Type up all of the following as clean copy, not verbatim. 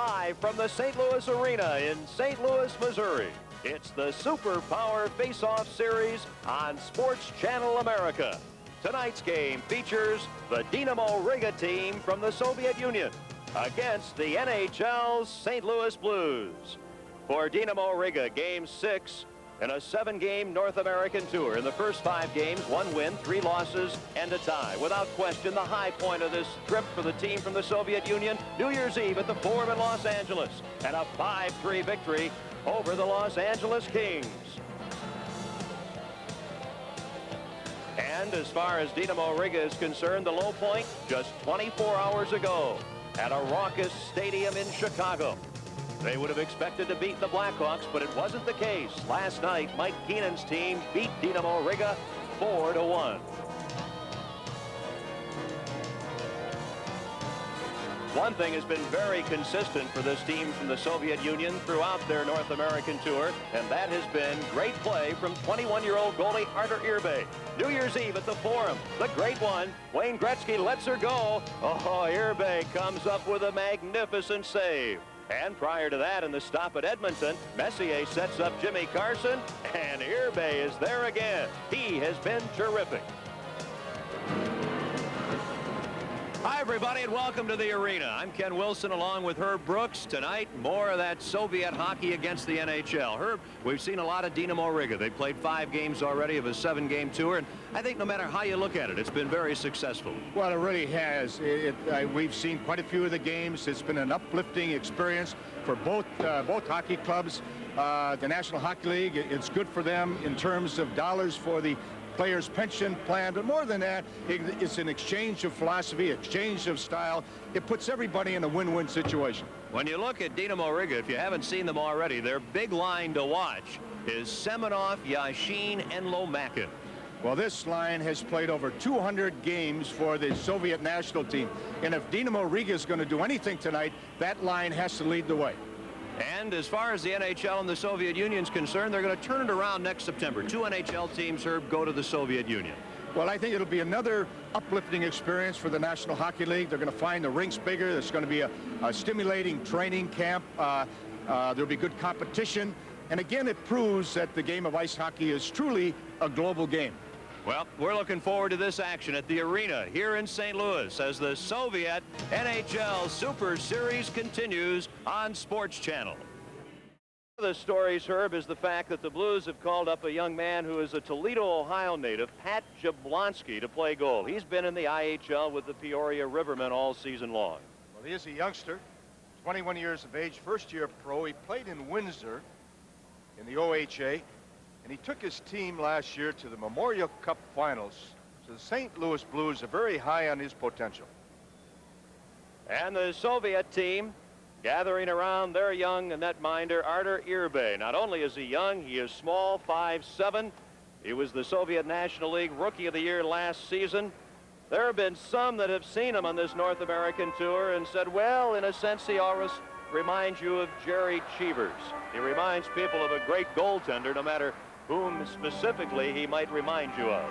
Live from the St. Louis Arena in St. Louis, Missouri, it's the Super Power Face-Off Series on Sports Channel America. Tonight's game features the Dynamo Riga team from the Soviet Union against the NHL's St. Louis Blues. For Dynamo Riga, Game 6 in a 7-game North American tour. In the first 5 games, 1 win, 3 losses, and a tie. Without question, the high point of this trip for the team from the Soviet Union, New Year's Eve at the Forum in Los Angeles, and a 5-3 victory over the Los Angeles Kings. And as far as Dynamo Riga is concerned, the low point just 24 hours ago at a raucous stadium in Chicago. They would have expected to beat the Blackhawks, but it wasn't the case. Last night, Mike Keenan's team beat Dynamo Riga 4-1. One thing has been very consistent for this team from the Soviet Union throughout their North American tour, and that has been great play from 21-year-old goalie Artur Irbe. New Year's Eve at the Forum, the great one, Wayne Gretzky lets her go. Oh, Irbe comes up with a magnificent save. And prior to that, in the stop at Edmonton, Messier sets up Jimmy Carson, and Irbe is there again. He has been terrific. Hi, everybody, and welcome to the arena. I'm Ken Wilson along with Herb Brooks. Tonight, more of that Soviet hockey against the NHL. Herb, we've seen a lot of Dynamo Riga. They played 5 games already of a 7-game tour, and I think no matter how you look at it, it's been very successful. Well, it really has. We've seen quite a few of the games. It's been an uplifting experience for both hockey clubs. The National Hockey League, it's good for them in terms of dollars for the players' pension plan, but more than that, it's an exchange of philosophy, exchange of style. It puts everybody in a win-win situation. When you look at Dynamo Riga, if you haven't seen them already, their big line to watch is Semenov, Yashin, and Lomakin. Well, this line has played over 200 games for the Soviet national team, and if Dynamo Riga is going to do anything tonight, that line has to lead the way. And as far as the NHL and the Soviet Union is concerned, they're going to turn it around next September. 2 NHL teams, Herb, go to the Soviet Union. Well, I think it'll be another uplifting experience for the National Hockey League. They're going to find the rinks bigger. There's going to be a stimulating training camp. There'll be good competition. And again, it proves that the game of ice hockey is truly a global game. Well, we're looking forward to this action at the arena here in St. Louis as the Soviet NHL Super Series continues on Sports Channel. One of the stories, Herb, is the fact that the Blues have called up a young man who is a Toledo, Ohio native, Pat Jablonski, to play goal. He's been in the IHL with the Peoria Rivermen all season long. Well, he is a youngster, 21 years of age, first-year pro. He played in Windsor in the OHA. And he took his team last year to the Memorial Cup Finals. So the St. Louis Blues are very high on his potential. And the Soviet team gathering around their young netminder, Artur Irbe. Not only is he young, he is small, 5'7". He was the Soviet National League Rookie of the Year last season. There have been some that have seen him on this North American tour and said, well, in a sense, he always reminds you of Jerry Cheevers. He reminds people of a great goaltender, no matter whom specifically he might remind you of.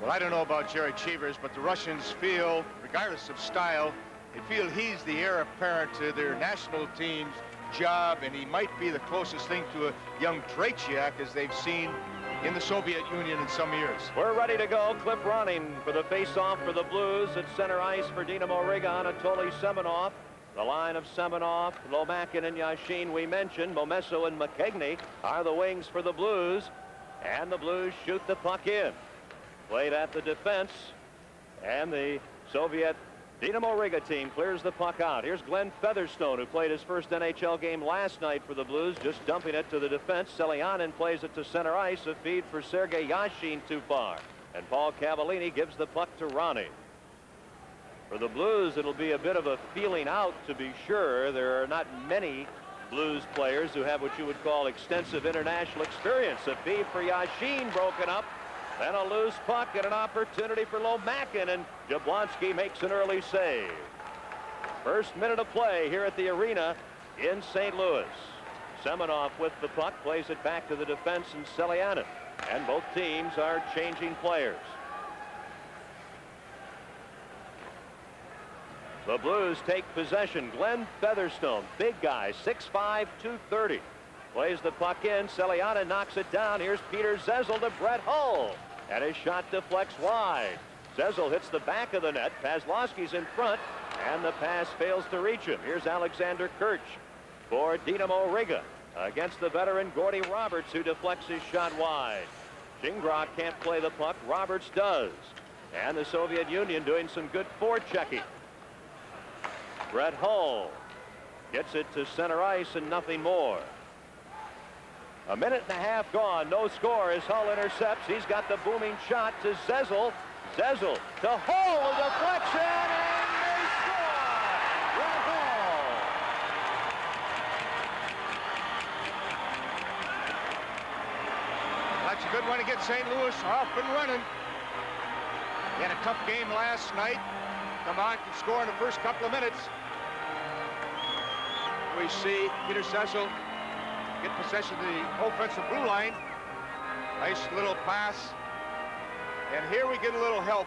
Well, I don't know about Jerry Cheevers, but the Russians feel, regardless of style, they feel he's the heir apparent to their national team's job, and he might be the closest thing to a young Tretiak as they've seen in the Soviet Union in some years. We're ready to go. Clip running for the face-off for the Blues at center ice for Dynamo Riga. Anatoly Semenov. The line of Semenov, Lomakin, and Yashin we mentioned. Momesso and McKegney are the wings for the Blues. And the Blues shoot the puck in. Played at the defense. And the Soviet Dynamo Riga team clears the puck out. Here's Glenn Featherstone, who played his first NHL game last night for the Blues, just dumping it to the defense. Selyanin plays it to center ice. A feed for Sergei Yashin too far. And Paul Cavallini gives the puck to Ronnie. For the Blues, it'll be a bit of a feeling out, to be sure. There are not many Blues players who have what you would call extensive international experience. A feed for Yashin broken up. Then a loose puck and an opportunity for Lomakin, and Jablonski makes an early save. First minute of play here at the arena in St. Louis. Semenov with the puck, plays it back to the defense and Selyanin. And both teams are changing players. The Blues take possession. Glenn Featherstone, big guy, 6'5", 230. Plays the puck in. Celiana knocks it down. Here's Peter Zezel to Brett Hull. And his shot deflects wide. Zezel hits the back of the net. Pazlowski's in front. And the pass fails to reach him. Here's Alexander Kirch for Dynamo Riga against the veteran Gordy Roberts, who deflects his shot wide. Gingras can't play the puck. Roberts does. And the Soviet Union doing some good forechecking. Brett Hull gets it to center ice and nothing more. A minute and a half gone. No score as Hull intercepts. He's got the booming shot to Zezel. Zezel to Hull. A deflection, and they score! Brett Hull. That's a good one to get St. Louis off and running. He had a tough game last night. Come on, can score in the first couple of minutes. We see Peter Zezel get possession of the offensive blue line. Nice little pass. And here we get a little help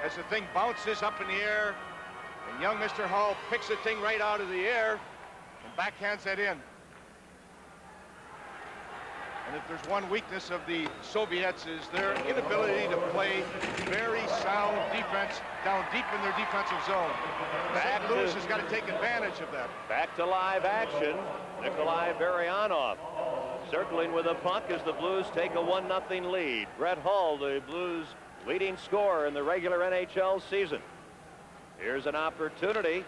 as the thing bounces up in the air. And young Mr. Hull picks the thing right out of the air and backhands that in. And if there's one weakness of the Soviets is their inability to play very sound defense down deep in their defensive zone. St. Louis has got to take advantage of that. Back to live action. Nikolai Varyanov circling with a puck as the Blues take a 1-0 lead. Brett Hull, the Blues' leading scorer in the regular NHL season. Here's an opportunity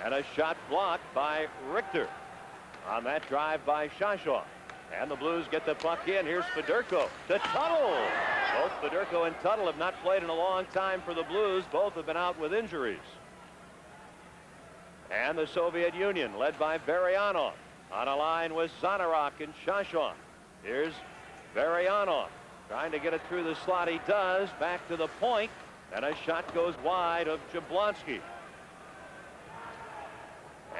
and a shot blocked by Richter on that drive by Shashoff. And the Blues get the puck in. Here's Fedorko to Tuttle. Both Fedorko and Tuttle have not played in a long time for the Blues. Both have been out with injuries. And the Soviet Union, led by Varyanov, on a line with Zanarok and Shashov. Here's Varyanov trying to get it through the slot. He does. Back to the point. And a shot goes wide of Jablonski.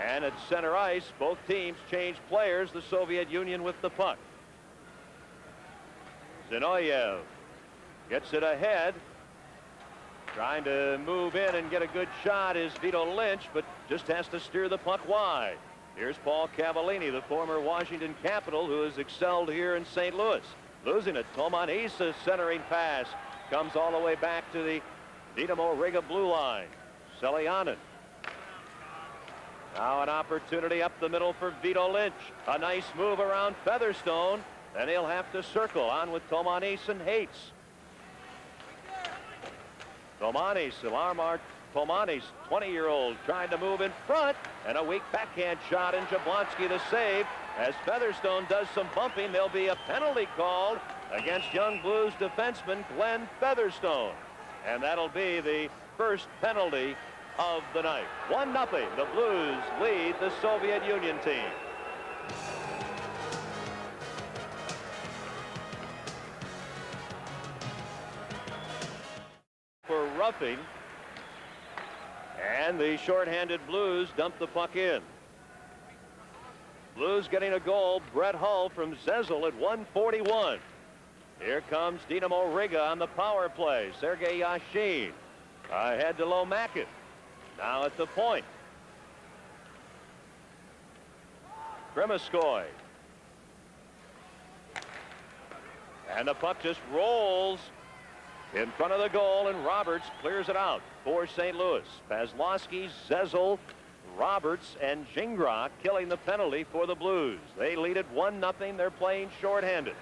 And at center ice, both teams change players. The Soviet Union with the puck. Zinoyev gets it ahead. Trying to move in and get a good shot is Vito Lynch, but just has to steer the puck wide. Here's Paul Cavallini, the former Washington Capital, who has excelled here in St. Louis. Losing it. Toman Isa's centering pass comes all the way back to the Dynamo Riga blue line. Selianen. Now an opportunity up the middle for Vito Lynch. A nice move around Featherstone. Then he'll have to circle on with Tomanis and Hates. Tomanis, Alarmar Tomanis, 20-year-old, trying to move in front. And a weak backhand shot, and Jablonski the save. As Featherstone does some bumping, there'll be a penalty called against young Blues defenseman Glenn Featherstone. And that'll be the first penalty of the night. 1-0. The Blues lead the Soviet Union team. For roughing. And the shorthanded Blues dump the puck in. Blues getting a goal. Brett Hull from Zezel at 1:41. Here comes Dynamo Riga on the power play. Sergei Yashin ahead to Lomakin. Now at the point. Krimiskoy. And the puck just rolls in front of the goal, and Roberts clears it out for St. Louis. Pazlowski, Zezel, Roberts, and Gingras killing the penalty for the Blues. They lead it 1-0. They're playing shorthanded.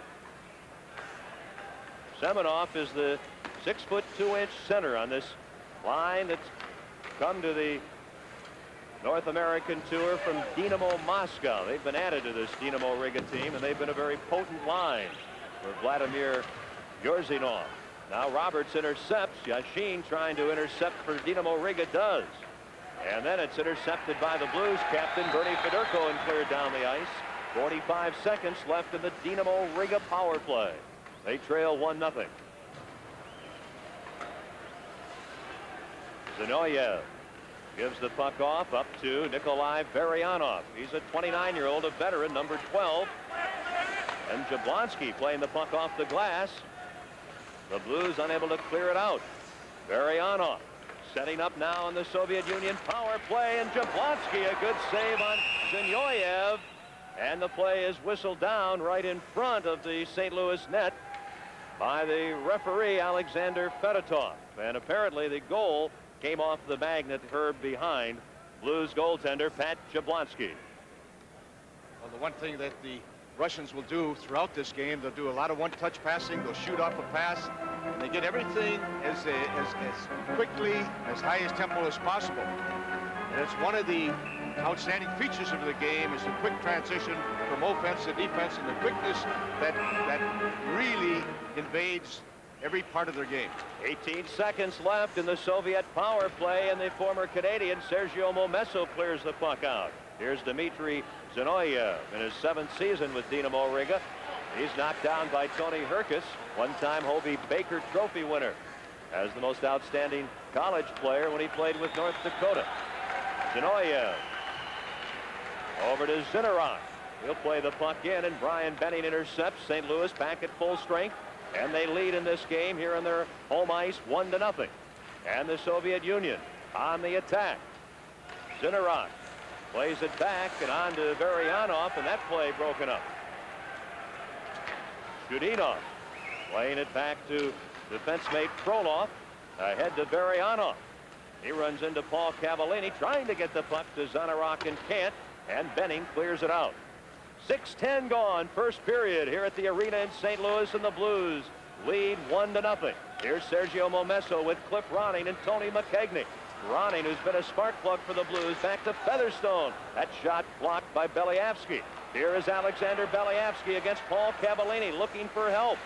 Semenoff is the 6'2" center on this line that's come to the North American tour from Dynamo Moscow. They've been added to this Dynamo Riga team, and they've been a very potent line for Vladimir Yorzinov. Now Roberts intercepts. Yashin trying to intercept for Dynamo Riga does. And then it's intercepted by the Blues captain Bernie Fedorko and cleared down the ice. 45 seconds left in the Dynamo Riga power play. They trail 1-0. Zinoyev gives the puck off up to Nikolai Varyanov. He's a 29-year-old, a veteran, number 12. And Jablonski playing the puck off the glass. The Blues unable to clear it out. Varyanov Setting up now on the Soviet Union power play, and Jablonski, a good save on Zinoyev. And the play is whistled down right in front of the St. Louis net by the referee, Alexander Fedotov. And apparently the goal came off the magnet Herb behind Blues goaltender Pat Jablonski. Well, the one thing that the Russians will do throughout this game, they'll do a lot of one-touch passing. They'll shoot off a pass, and they get everything as quickly, as high as tempo as possible. And it's one of the outstanding features of the game is the quick transition from offense to defense, and the quickness that really invades every part of their game. 18 seconds left in the Soviet power play, and the former Canadian Sergio Momesso clears the puck out. Here's Dmitry Zinoyev in his 7th season with Dynamo Riga. He's knocked down by Tony Herkus, one-time Hobey Baker Trophy winner, as the most outstanding college player when he played with North Dakota. Zinoyev over to Zinnerock. He'll play the puck in, and Brian Benning intercepts. St. Louis back at full strength, and they lead in this game here on their home ice 1-0. And the Soviet Union on the attack. Zinnerock plays it back and on to Varyanov, and that play broken up. Chudinov playing it back to defense mate Frolov, ahead to Varyanov. He runs into Paul Cavallini, trying to get the puck to Zinnerock and can't, and Benning clears it out. 6:10 gone, first period here at the arena in St. Louis, and the Blues lead 1-0. Here's Sergio Momesso with Cliff Ronning and Tony McKegney. Ronning, who's been a spark plug for the Blues, back to Featherstone. That shot blocked by Beliavsky. Here is Alexander Beliavsky against Paul Cavallini, looking for help.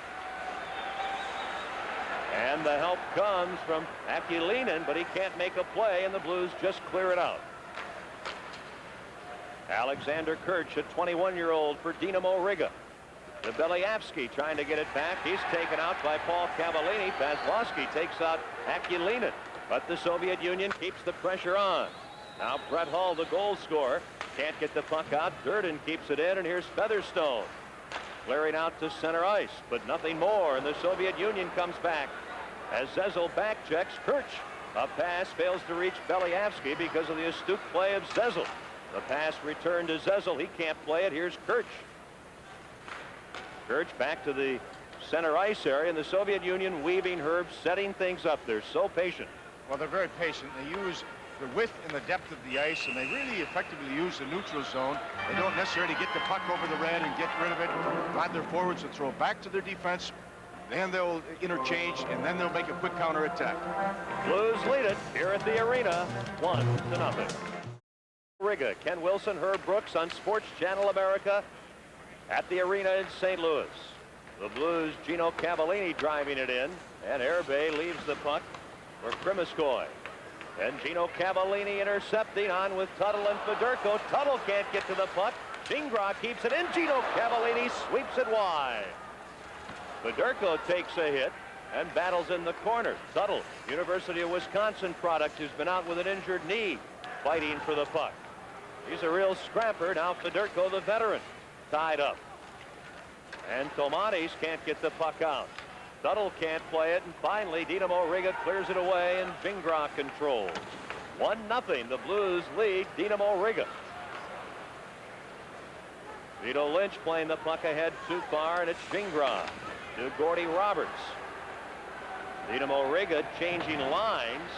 And the help comes from Akulinin, but he can't make a play, and the Blues just clear it out. Alexander Kirch, a 21-year-old for Dynamo Riga. To Beliavsky trying to get it back. He's taken out by Paul Cavallini. Vasilevsky takes out Akulinin. But the Soviet Union keeps the pressure on. Now Brett Hull, the goal scorer, can't get the puck out. Durden keeps it in, and here's Featherstone clearing out to center ice, but nothing more, and the Soviet Union comes back as Zezel back checks Kirch. A pass fails to reach Beliavsky because of the astute play of Zezel. The pass returned to Zezel. He can't play it. Here's Kirch. Kirch back to the center ice area, and the Soviet Union weaving, Herb, setting things up. They're so patient. Well, they're very patient. They use the width and the depth of the ice, and they really effectively use the neutral zone. They don't necessarily get the puck over the red and get rid of it. Glad their forwards will throw back to their defense. Then they'll interchange, and then they'll make a quick counterattack. Blues lead it here at the arena, 1-0. Riga, Ken Wilson, Herb Brooks on Sports Channel America at the arena in St. Louis. The Blues, Gino Cavallini driving it in, and Herbe leaves the puck for Krimiskoy. And Gino Cavallini intercepting on with Tuttle and Fedorko. Tuttle can't get to the puck. Gingras keeps it in. Gino Cavallini sweeps it wide. Fedorko takes a hit and battles in the corner. Tuttle, University of Wisconsin product, who's been out with an injured knee, fighting for the puck. He's a real scrapper. Now Fedorko, the veteran, tied up. And Tomatis can't get the puck out. Tuttle can't play it, and finally Dynamo Riga clears it away, and Gingras controls. 1-0. The Blues lead Dynamo Riga. Vito Lynch playing the puck ahead too far, and it's Gingras to Gordy Roberts. Dynamo Riga changing lines.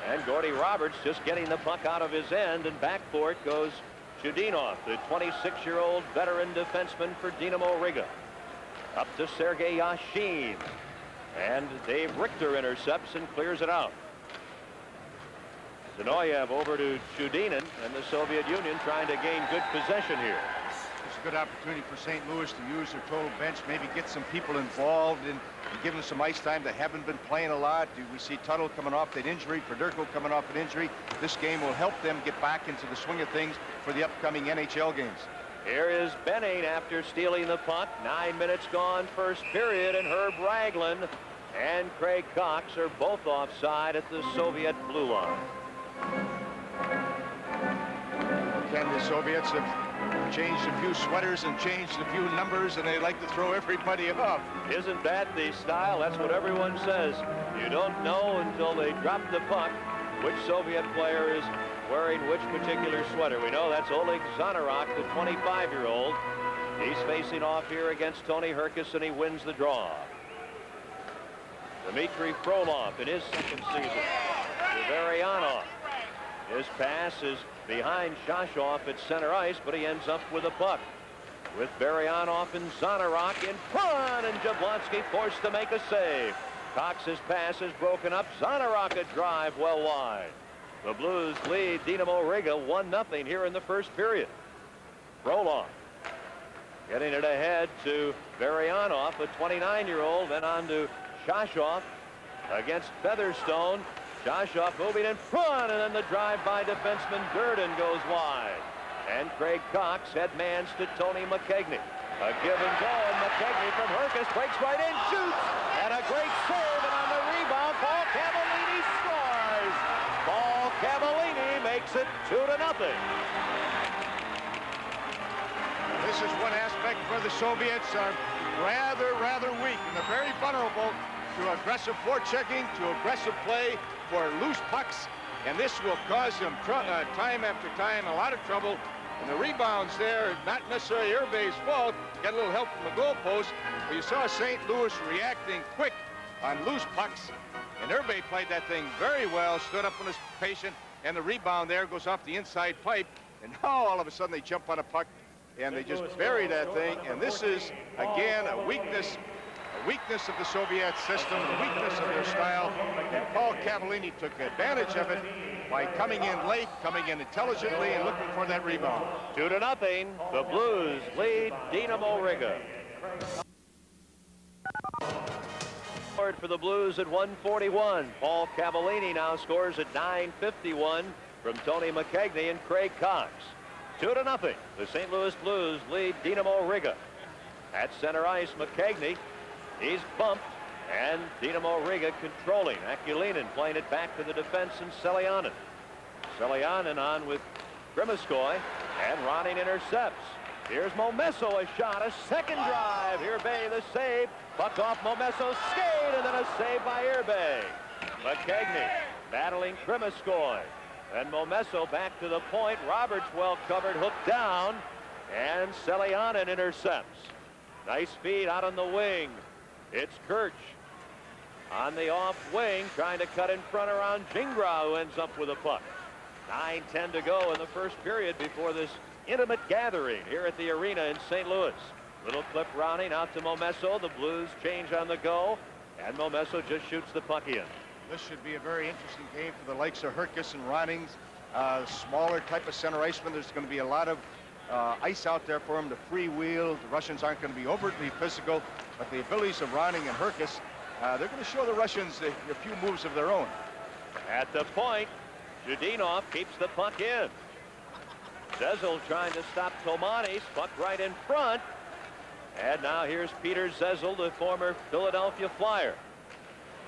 And Gordy Roberts just getting the puck out of his end, and back for it goes Chudinov, the 26-year-old veteran defenseman for Dynamo Riga. Up to Sergei Yashin. And Dave Richter intercepts and clears it out. Zinoyev over to Chudinin, and the Soviet Union trying to gain good possession here. It's a good opportunity for St. Louis to use their total bench, maybe get some people involved and give them some ice time. They haven't been playing a lot. We see Tuttle coming off that injury, Fedorko coming off an injury. This game will help them get back into the swing of things for the upcoming NHL games. Here is Benning after stealing the puck. 9 minutes gone, first period, and Herb Ragland and Craig Cox are both offside at the Soviet blue line. Can the Soviets have changed a few sweaters and changed a few numbers, and they like to throw everybody off. Isn't that the style? That's what everyone says. You don't know until they drop the puck which Soviet player is wearing which particular sweater. We know that's Oleg Zanarok, the 25-year-old. He's facing off here against Tony Herkus, and he wins the draw. Dmitry Frolov in his second season to Varyanov. His pass is behind Shashov at center ice, but he ends up with a puck. With Varyanov and Zanarok in front, and Jablonski forced to make a save. Cox's pass is broken up. Zanarok a drive well wide. The Blues lead Dynamo Riga 1-0 here in the first period. Frolov getting it ahead to Varyanov, a 29-year-old, then on to Shashov against Featherstone. Shashov moving in front, and then the drive by defenseman Durden goes wide. And Craig Cox headmans to Tony McKegney. A give and go, and McKegney from Herkus breaks right in, shoots, and a great save, and on the rebound, Paul Cavallini scores. Paul Cavallini makes it 2-0. This is one aspect where the Soviets are rather weak, and they're very vulnerable to aggressive forechecking, to aggressive play, for loose pucks, and this will cause them time after time a lot of trouble. And the rebounds there, not necessarily Irbe's fault, got a little help from the goalpost, but you saw St. Louis reacting quick on loose pucks, and Irbe played that thing very well, stood up on his patient, and the rebound there goes off the inside pipe, and now all of a sudden they jump on a puck and they just bury that thing. And this is again a weakness of the Soviet system, a weakness of their style, and Paul Cavallini took advantage of it by coming in late, coming in intelligently, and looking for that rebound. 2-0. The Blues lead Dynamo Riga. For the Blues at 1:41. Paul Cavallini now scores at 9:51 from Tony McKegney and Craig Cox. 2-0. The St. Louis Blues lead Dynamo Riga. At center ice, McKegney. He's bumped, and Dynamo Riga controlling. Akulinin playing it back to the defense, and Selyanin. Selyanin on with Krimiskoy, and Ronning intercepts. Here's Momesso, a shot, a second drive. Irbe the save. Puck off Momesso's skate, and then a save by Irbe. McKegney battling Krimiskoy. And Momesso back to the point. Roberts well covered, hooked down, and Selyanin intercepts. Nice feed out on the wing. It's Kirch on the off wing, trying to cut in front around Gingras, who ends up with a puck. 9:10 to go in the first period before this intimate gathering here at the arena in St. Louis. Little clip rounding out to Momesso. The Blues change on the go, and Momesso just shoots the puck in. This should be a very interesting game for the likes of Herkus and Ronings. Smaller type of center iceman. There's going to be a lot of ice out there for him to freewheel. The Russians aren't going to be overtly physical, but the abilities of Ronning and Herkus, they're going to show the Russians a few moves of their own. At the point, Zhudinov keeps the puck in. Zezel trying to stop Tomanis, puck right in front. And now here's Peter Zezel, the former Philadelphia Flyer.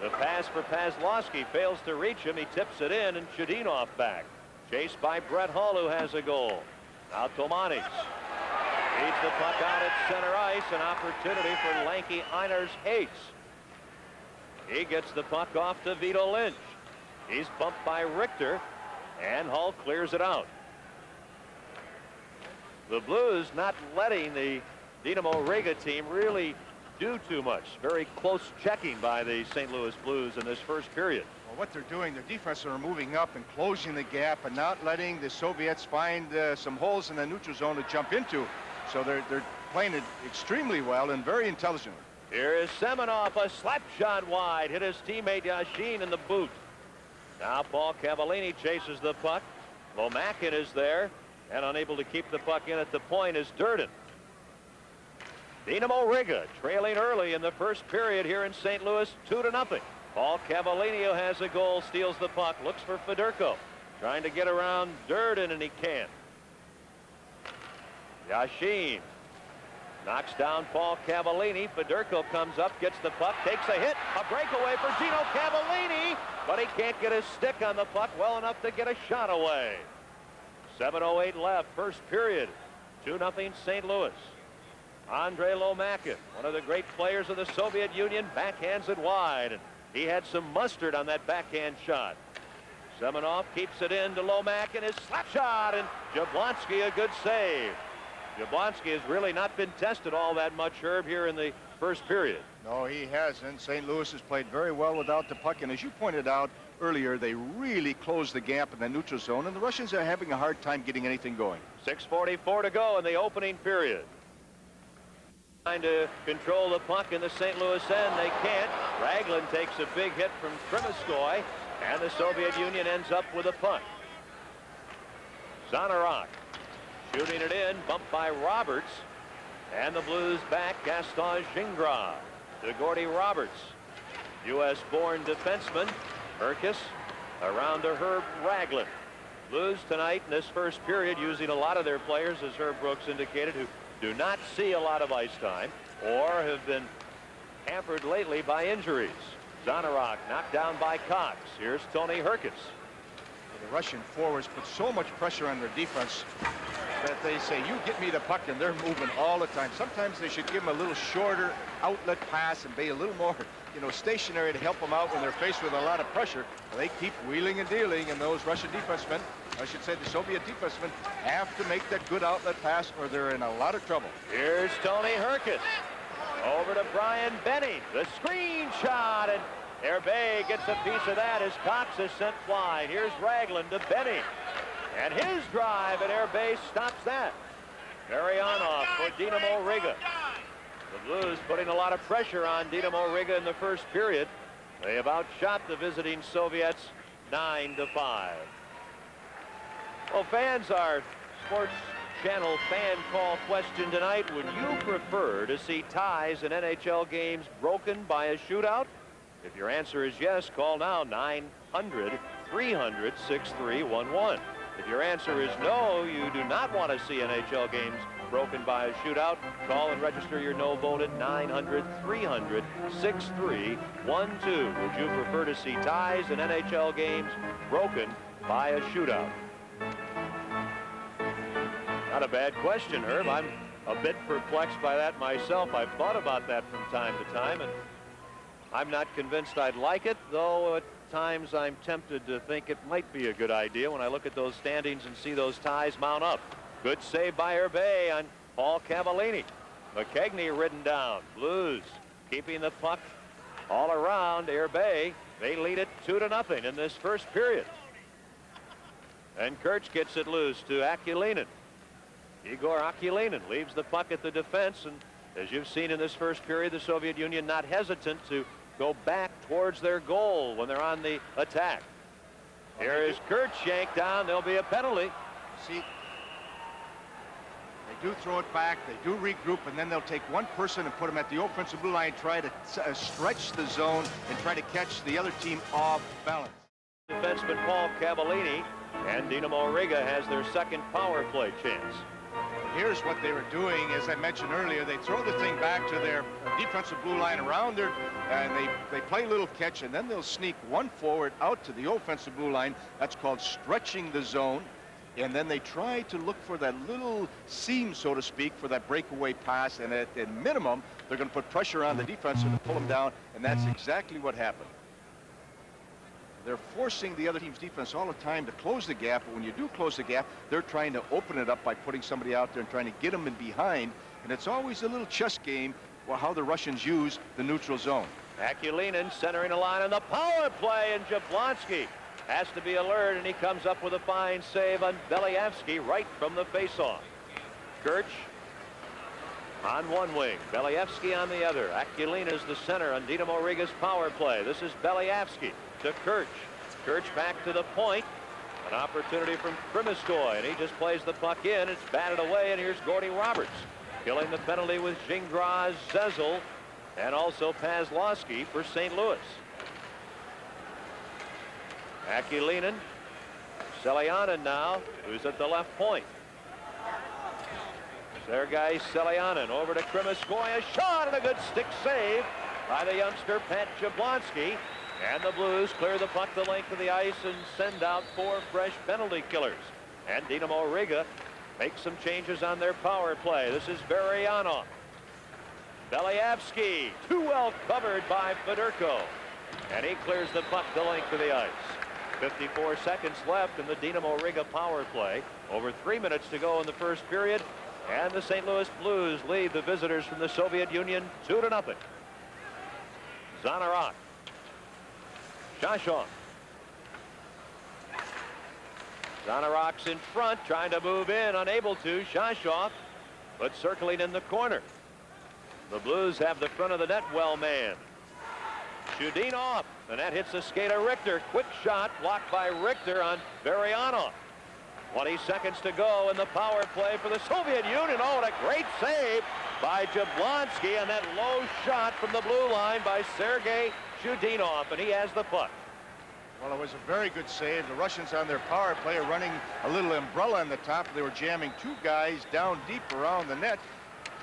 The pass for Pazlowski fails to reach him. He tips it in, and Zhudinov back. Chased by Brett Hull, who has a goal. Now Tomanis feeds the puck out at center ice. An opportunity for lanky Einars Hates. He gets the puck off to Vito Lynch. He's bumped by Richter, and Hull clears it out. The Blues not letting the Dynamo Riga team really do too much. Very close checking by the St. Louis Blues in this first period. Well, what they're doing, the defense are moving up and closing the gap and not letting the Soviets find some holes in the neutral zone to jump into. So they're playing it extremely well and very intelligently. Here is Semenov, a slap shot wide. Hit his teammate Yashin in the boot. Now Paul Cavallini chases the puck. Lomakin is there, and unable to keep the puck in at the point is Durden. Dynamo Riga trailing early in the first period here in St. Louis, 2-0. Paul Cavallini, who has a goal, steals the puck, looks for Fedorko, trying to get around Durden, and he can't. Yashin knocks down Paul Cavallini. Fedorko comes up, gets the puck, takes a hit, a breakaway for Gino Cavallini, but he can't get his stick on the puck well enough to get a shot away. 7:08 left, first period. 2-0 St. Louis. Andrei Lomakin, one of the great players of the Soviet Union, backhands it wide, and he had some mustard on that backhand shot. Semenov keeps it in to Lomakin, his slap shot, and Jablonski a good save. Jablonski has really not been tested all that much, Herb, here in the first period. No, he hasn't. St. Louis has played very well without the puck, and as you pointed out earlier, they really closed the gap in the neutral zone, and the Russians are having a hard time getting anything going. 6:44 to go in the opening period. Trying to control the puck in the St. Louis end. They can't. Raglan takes a big hit from Krimiskoy, and the Soviet Union ends up with a puck. Zanarok shooting it in, bumped by Roberts, and the Blues back Gaston Gingras to Gordy Roberts. U.S.-born defenseman Herkis around to Herb Raglan. Blues tonight in this first period using a lot of their players, as Herb Brooks indicated, who do not see a lot of ice time or have been hampered lately by injuries. Zanarok knocked down by Cox. Here's Tony Herkis. The Russian forwards put so much pressure on their defense that they say, you get me the puck, and they're moving all the time. Sometimes they should give them a little shorter outlet pass and be a little more, stationary to help them out when they're faced with a lot of pressure. They keep wheeling and dealing, and those Russian defensemen, I should say the Soviet defensemen, have to make that good outlet pass or they're in a lot of trouble. Here's Tony Herkis. Over to Brian Benny. The screen shot, and Herbe gets a piece of that as Cox is sent flying. Here's Raglan to Benny. And his drive, and Herbe stops that. Marianov for Dynamo Riga. The Blues putting a lot of pressure on Dynamo Riga in the first period. They have outshot the visiting Soviets 9-5. Well, fans, our Sports Channel fan call question tonight: would you prefer to see ties in NHL games broken by a shootout? If your answer is yes, call now 900-300-6311. If your answer is no, you do not want to see NHL games broken by a shootout, call and register your no vote at 900-300-6312. Would you prefer to see ties in NHL games broken by a shootout? Not a bad question, Herb. I'm a bit perplexed by that myself. I've thought about that from time to time, and I'm not convinced I'd like it, though at times I'm tempted to think it might be a good idea when I look at those standings and see those ties mount up. Good save by Herbe on Paul Cavallini. McKegney ridden down. Blues keeping the puck all around Herbe. They lead it 2-0 in this first period. And Kirch gets it loose to Akulinen. Igor Akulinen leaves the puck at the defense, and as you've seen in this first period, the Soviet Union not hesitant to go back towards their goal when they're on the attack. Here is Kirch yanked down. There'll be a penalty. See, they do throw it back, they do regroup, and then they'll take one person and put him at the offensive blue line, try to stretch the zone and try to catch the other team off balance. Defenseman Paul Cavallini, and Dynamo Riga has their second power play chance. Here's what they were doing. As I mentioned earlier, they throw the thing back to their defensive blue line around there, and they play a little catch, and then they'll sneak one forward out to the offensive blue line. That's called stretching the zone. And then they try to look for that little seam, so to speak, for that breakaway pass. And at minimum, they're going to put pressure on the defense to pull them down, and that's exactly what happened. They're forcing the other team's defense all the time to close the gap, but when you do close the gap, they're trying to open it up by putting somebody out there and trying to get them in behind. And it's always a little chess game how the Russians use the neutral zone. Akulinen centering a line on the power play, and Jablonski has to be alert, and he comes up with a fine save on Beliavsky right from the faceoff. Kirch on one wing, Beliavsky on the other. Akulinen is the center on Dynamo Riga's power play. This is Beliavsky to Kirch. Kirch back to the point. An opportunity from Krimiskoy, and he just plays the puck in. It's batted away, and here's Gordy Roberts killing the penalty with Gingras, Zezel, and also Pazlowski for St. Louis. Akulinen, Selyanin now, who's at the left point. Sergei Selyanin over to Krimiskoy, a shot and a good stick save by the youngster Pat Jablonski. And the Blues clear the puck the length of the ice and send out 4 fresh penalty killers. And Dynamo Riga make some changes on their power play. This is Varianov. Beliavsky, too well covered by Fedorko. And he clears the puck the length of the ice. 54 seconds left in the Dynamo Riga power play. Over 3 minutes to go in the first period. And the St. Louis Blues lead the visitors from the Soviet Union 2-0. Zanarok. Shashov. Zanarok's in front, trying to move in, unable to. Shashov, but circling in the corner. The Blues have the front of the net well manned. Shudinov, the net hits the skate of Richter. Quick shot blocked by Richter on Varianov. 20 seconds to go in the power play for the Soviet Union. Oh, and a great save by Jablonski, and that low shot from the blue line by Sergei Shudinov, and he has the puck. Well, it was a very good save. The Russians on their power play are running a little umbrella on the top. They were jamming two guys down deep around the net.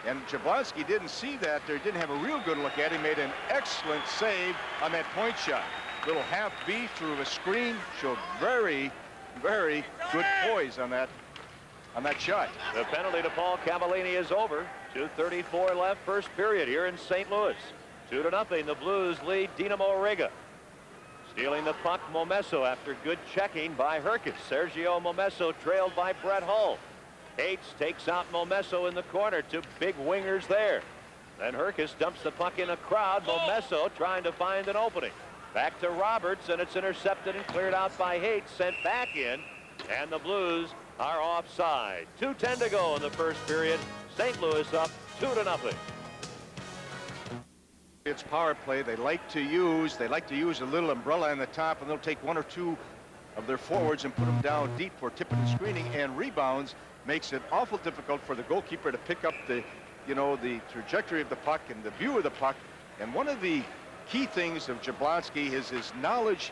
And Jablonski didn't see that. They didn't have a real good look at him. Made an excellent save on that point shot. Little half V through a screen. Showed very, very good poise on that shot. The penalty to Paul Cavallini is over. 2:34 left, first period here in St. Louis. 2-0. The Blues lead Dynamo Riga. Stealing the puck, Momesso after good checking by Herkis. Sergio Momesso trailed by Brett Hull. Hates takes out Momesso in the corner. Two big wingers there. Then Herkis dumps the puck in a crowd. Momesso trying to find an opening. Back to Roberts, and it's intercepted and cleared out by Hates. Sent back in, and the Blues are offside. 2:10 to go in the first period. St. Louis up 2-0. It's power play. They like to use a little umbrella on the top, and they'll take one or two of their forwards and put them down deep for tipping and screening and rebounds. Makes it awful difficult for the goalkeeper to pick up the trajectory of the puck and the view of the puck. And one of the key things of Jablonski is his knowledge,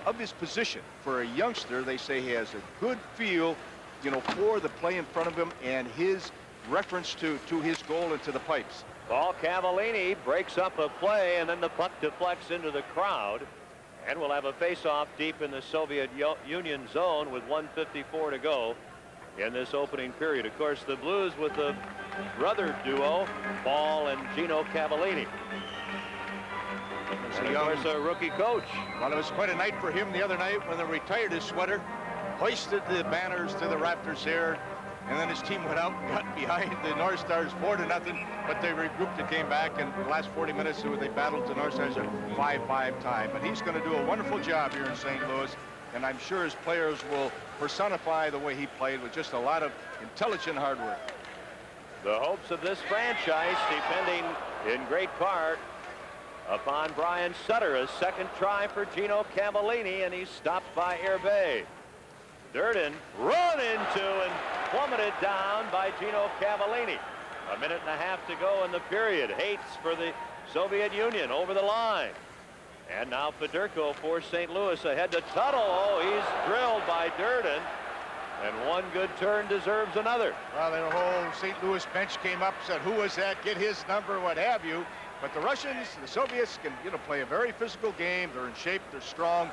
of his position. For a youngster, they say he has a good feel, for the play in front of him and his reference to his goal and to the pipes. Paul Cavallini breaks up a play, and then the puck deflects into the crowd. And we'll have a face-off deep in the Soviet Union zone with 1:54 to go in this opening period. Of course, the Blues with the brother duo, Paul and Gino Cavallini. And of course, a rookie coach. Well, it was quite a night for him the other night when they retired his sweater, hoisted the banners to the rafters here, and then his team went out and got behind the North Stars 4-0, but they regrouped and came back, and the last 40 minutes they battled the North Stars a 5-5 tie. But he's going to do a wonderful job here in St. Louis, and I'm sure his players will personify the way he played with just a lot of intelligent hard work. The hopes of this franchise depending in great part upon Brian Sutter. A second try for Gino Cavallini, and he's stopped by Hervé. Durden run into and plummeted down by Gino Cavallini. 1.5 minutes to go in the period. Hates for the Soviet Union over the line. And now Fedorko for St. Louis ahead to Tuttle. Oh, he's drilled by Durden. And one good turn deserves another. Well, the whole St. Louis bench came up, said, who was that? Get his number, what have you. But the Russians, the Soviets can, play a very physical game. They're in shape, they're strong.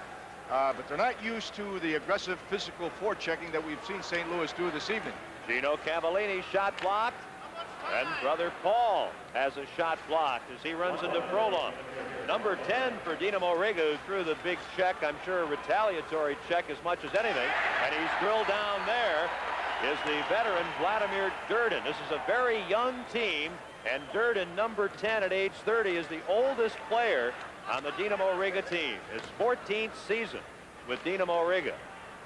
But they're not used to the aggressive physical forechecking that we've seen St. Louis do this evening. Gino Cavallini shot blocked. And brother Paul has a shot blocked as he runs into Frolov. Number 10 for Dynamo Riga, who threw the big check, I'm sure a retaliatory check as much as anything. And he's drilled down there is the veteran Vladimir Durden. This is a very young team, and Durden, number 10 at age 30, is the oldest player on the Dynamo Riga team. His 14th season with Dynamo Riga.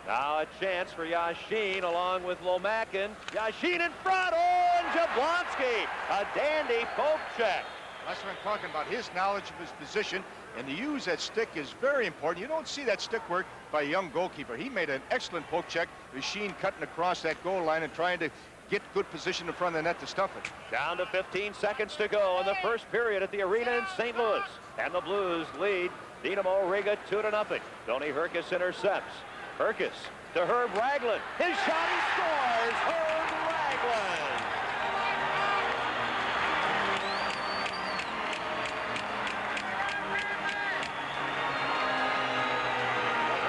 Now a chance for Yashin along with Lomakin. Yashin in front. Oh, and Jablonski. A dandy poke check. That's what I'm talking about. His knowledge of his position, and to use that stick is very important. You don't see that stick work by a young goalkeeper. He made an excellent poke check. Yashin cutting across that goal line and trying to get good position in front of the net to stuff it. Down to 15 seconds to go in the first period at the arena in St. Louis. And the Blues lead Dynamo Riga 2-0. Tony Herkis intercepts. Herkis to Herb Ragland. His shot, he scores! Herb Ragland!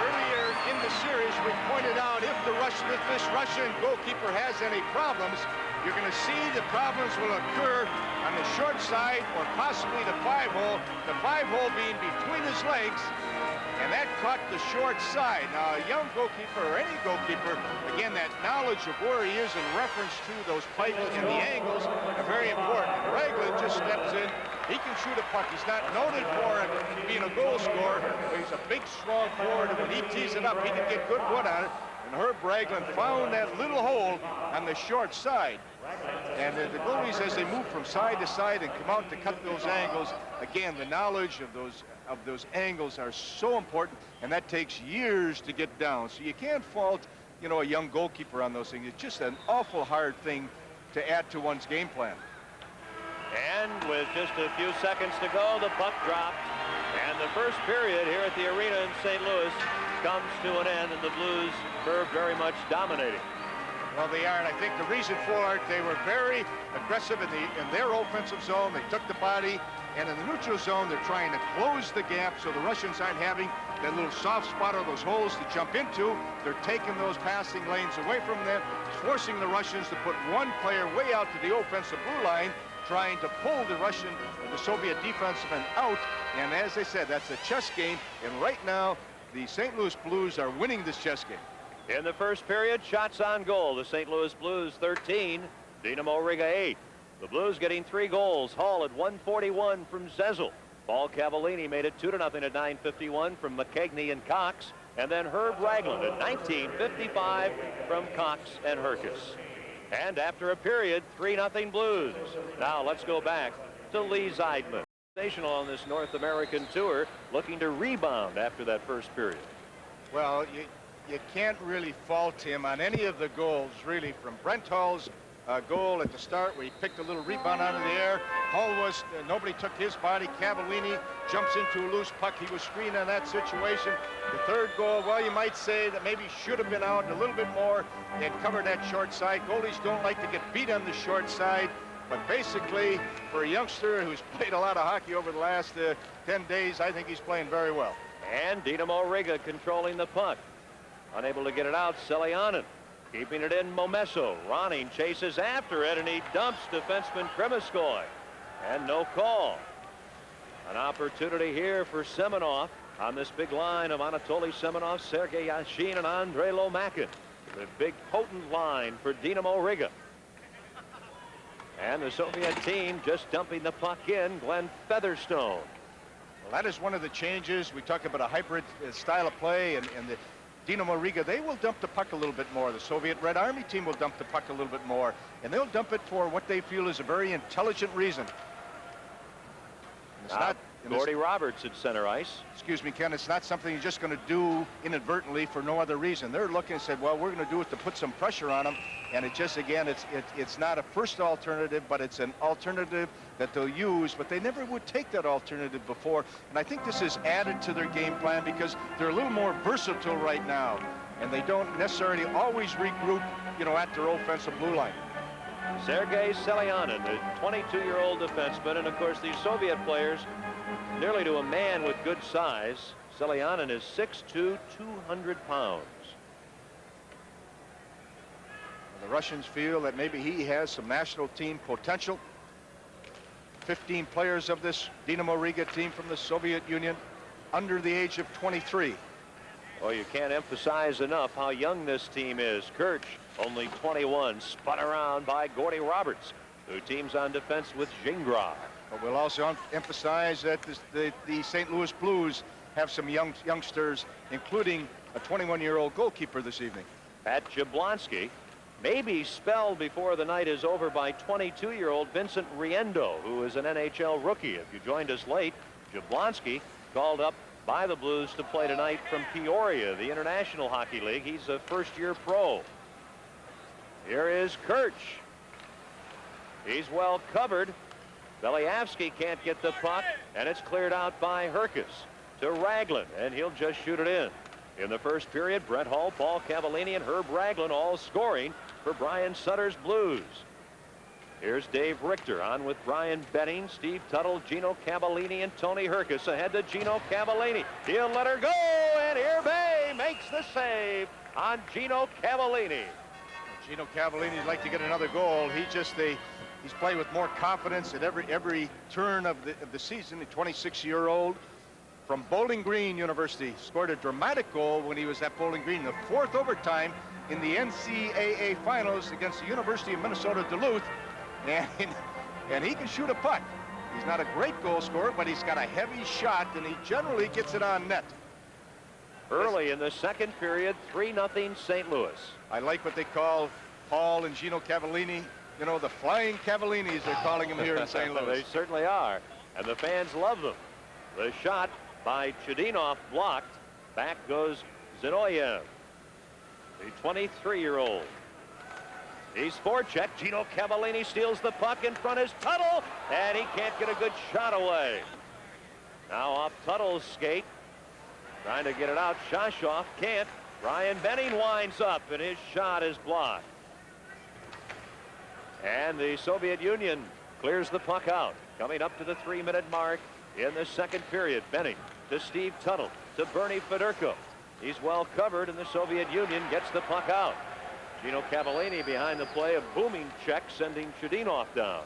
Earlier in the series, we pointed out if the Russians if this Russian goalkeeper has any problems, you're going to see the problems will occur on the short side or possibly the 5-hole. The 5-hole being between his legs, and that caught the short side. Now, a young goalkeeper or any goalkeeper, again, that knowledge of where he is in reference to those pipes and the angles are very important. And Raglan just steps in. He can shoot a puck. He's not noted for being a goal scorer, but he's a big, strong forward, and when he tees it up, he can get good wood on it. And Herb Raglan found that little hole on the short side. And the goalies, as they move from side to side and come out to cut those angles, again, the knowledge of those angles are so important, and that takes years to get down. So you can't fault, you know, a young goalkeeper on those things. It's just an awful hard thing to add to one's game plan. And with just a few seconds to go, the puck dropped. And the first period here at the arena in St. Louis comes to an end, and the Blues were very much dominating. Well, they are, and I think the reason for it, they were very aggressive in their offensive zone. They took the body, and in the neutral zone, they're trying to close the gap so the Russians aren't having that little soft spot or those holes to jump into. They're taking those passing lanes away from them, forcing the Russians to put one player way out to the offensive blue line, trying to pull the Soviet defenseman out. And as I said, that's a chess game, and right now, the St. Louis Blues are winning this chess game. In the first period, shots on goal. The St. Louis Blues 13, Dynamo Riga 8. The Blues getting 3 goals. Hall at 1:41 from Zezel. Paul Cavallini made it 2-0 at 9:51 from McKegney and Cox. And then Herb Raglan at 19:55 from Cox and Herkes. And after a period, 3-0 Blues. Now let's go back to Lee Zeidman. Sensational on this North American tour, looking to rebound after that first period. Well, you can't really fault him on any of the goals, really, from Brent Hull's goal at the start where he picked a little rebound out of the air. Hull was, nobody took his body. Cavallini jumps into a loose puck. He was screened on that situation. The third goal, well, you might say that maybe should have been out a little bit more and covered that short side. Goalies don't like to get beat on the short side, but basically, for a youngster who's played a lot of hockey over the last 10 days, I think he's playing very well. And Dynamo Riga controlling the puck. Unable to get it out, Selianen. Keeping it in, Momesso. Ronning chases after it, and he dumps defenseman Krimiskoy. And no call. An opportunity here for Semenov on this big line of Anatoly Semenov, Sergei Yashin, and Andrei Lomakin. The big potent line for Dynamo Riga. And the Soviet team just dumping the puck in, Glenn Featherstone. Well, that is one of the changes. We talk about a hybrid style of play, and the Dynamo Riga, they will dump the puck a little bit more. The Soviet Red Army team will dump the puck a little bit more, and they'll dump it for what they feel is a very intelligent reason. It's not Gordy Roberts at center ice. Excuse me, Ken, it's not something you're just going to do inadvertently for no other reason. They're looking and said, well, we're going to do it to put some pressure on them, and it just, again, it's not a first alternative, but it's an alternative that they'll use, but they never would take that alternative before, and I think this is added to their game plan because they're a little more versatile right now, and they don't necessarily always regroup, you know, at their offensive blue line. Sergei Selianen, the 22-year-old defenseman, and of course these Soviet players, nearly to a man with good size. Selianen is 6'2", 200 pounds. The Russians feel that maybe he has some national team potential. 15 players of this Dynamo Riga team from the Soviet Union under the age of 23. Oh, you can't emphasize enough how young this team is. Kirch, only 21, spun around by Gordy Roberts, who teams on defense with Gingras. But we'll also emphasize that the St. Louis Blues have some youngsters, including a 21-year-old goalkeeper this evening. Pat Jablonski may be spelled before the night is over by 22-year-old Vincent Riendo, who is an NHL rookie. If you joined us late, Jablonski called up by the Blues to play tonight from Peoria, the International Hockey League. He's a first-year pro. Here is Kirch. He's well covered. Beliavsky can't get the puck, and it's cleared out by Herkes to Raglan, and he'll just shoot it in. In the first period, Brent Hull, Paul Cavallini, and Herb Raglan all scoring for Brian Sutter's Blues. Here's Dave Richter on with Brian Benning, Steve Tuttle, Gino Cavallini, and Tony Herkes. Ahead to Gino Cavallini. He'll let her go, and Irbe makes the save on Gino Cavallini. Gino Cavallini'd like to get another goal. He's played with more confidence at every turn of the season. The 26-year-old from Bowling Green University scored a dramatic goal when he was at Bowling Green, the 4th overtime in the NCAA finals against the University of Minnesota Duluth, and he can shoot a puck. He's not a great goal scorer, but he's got a heavy shot, and he generally gets it on net. Early in the second period, 3-0 St. Louis. I like what they call Paul and Gino Cavallini. You know, the flying Cavallinis, they're calling them here in St. Louis. They certainly are, and the fans love them. The shot by Chudinov blocked. Back goes Zinoyev, the 23-year-old. He's forechecked. Gino Cavallini steals the puck. In front is Tuttle, and he can't get a good shot away. Now off Tuttle's skate, trying to get it out. Shashoff can't. Ryan Benning winds up, and his shot is blocked. And the Soviet Union clears the puck out. Coming up to the 3-minute mark in the second period. Benning to Steve Tuttle to Bernie Fedorko. He's well covered, and the Soviet Union gets the puck out. Gino Cavallini behind the play, a booming check, sending Chudinov down.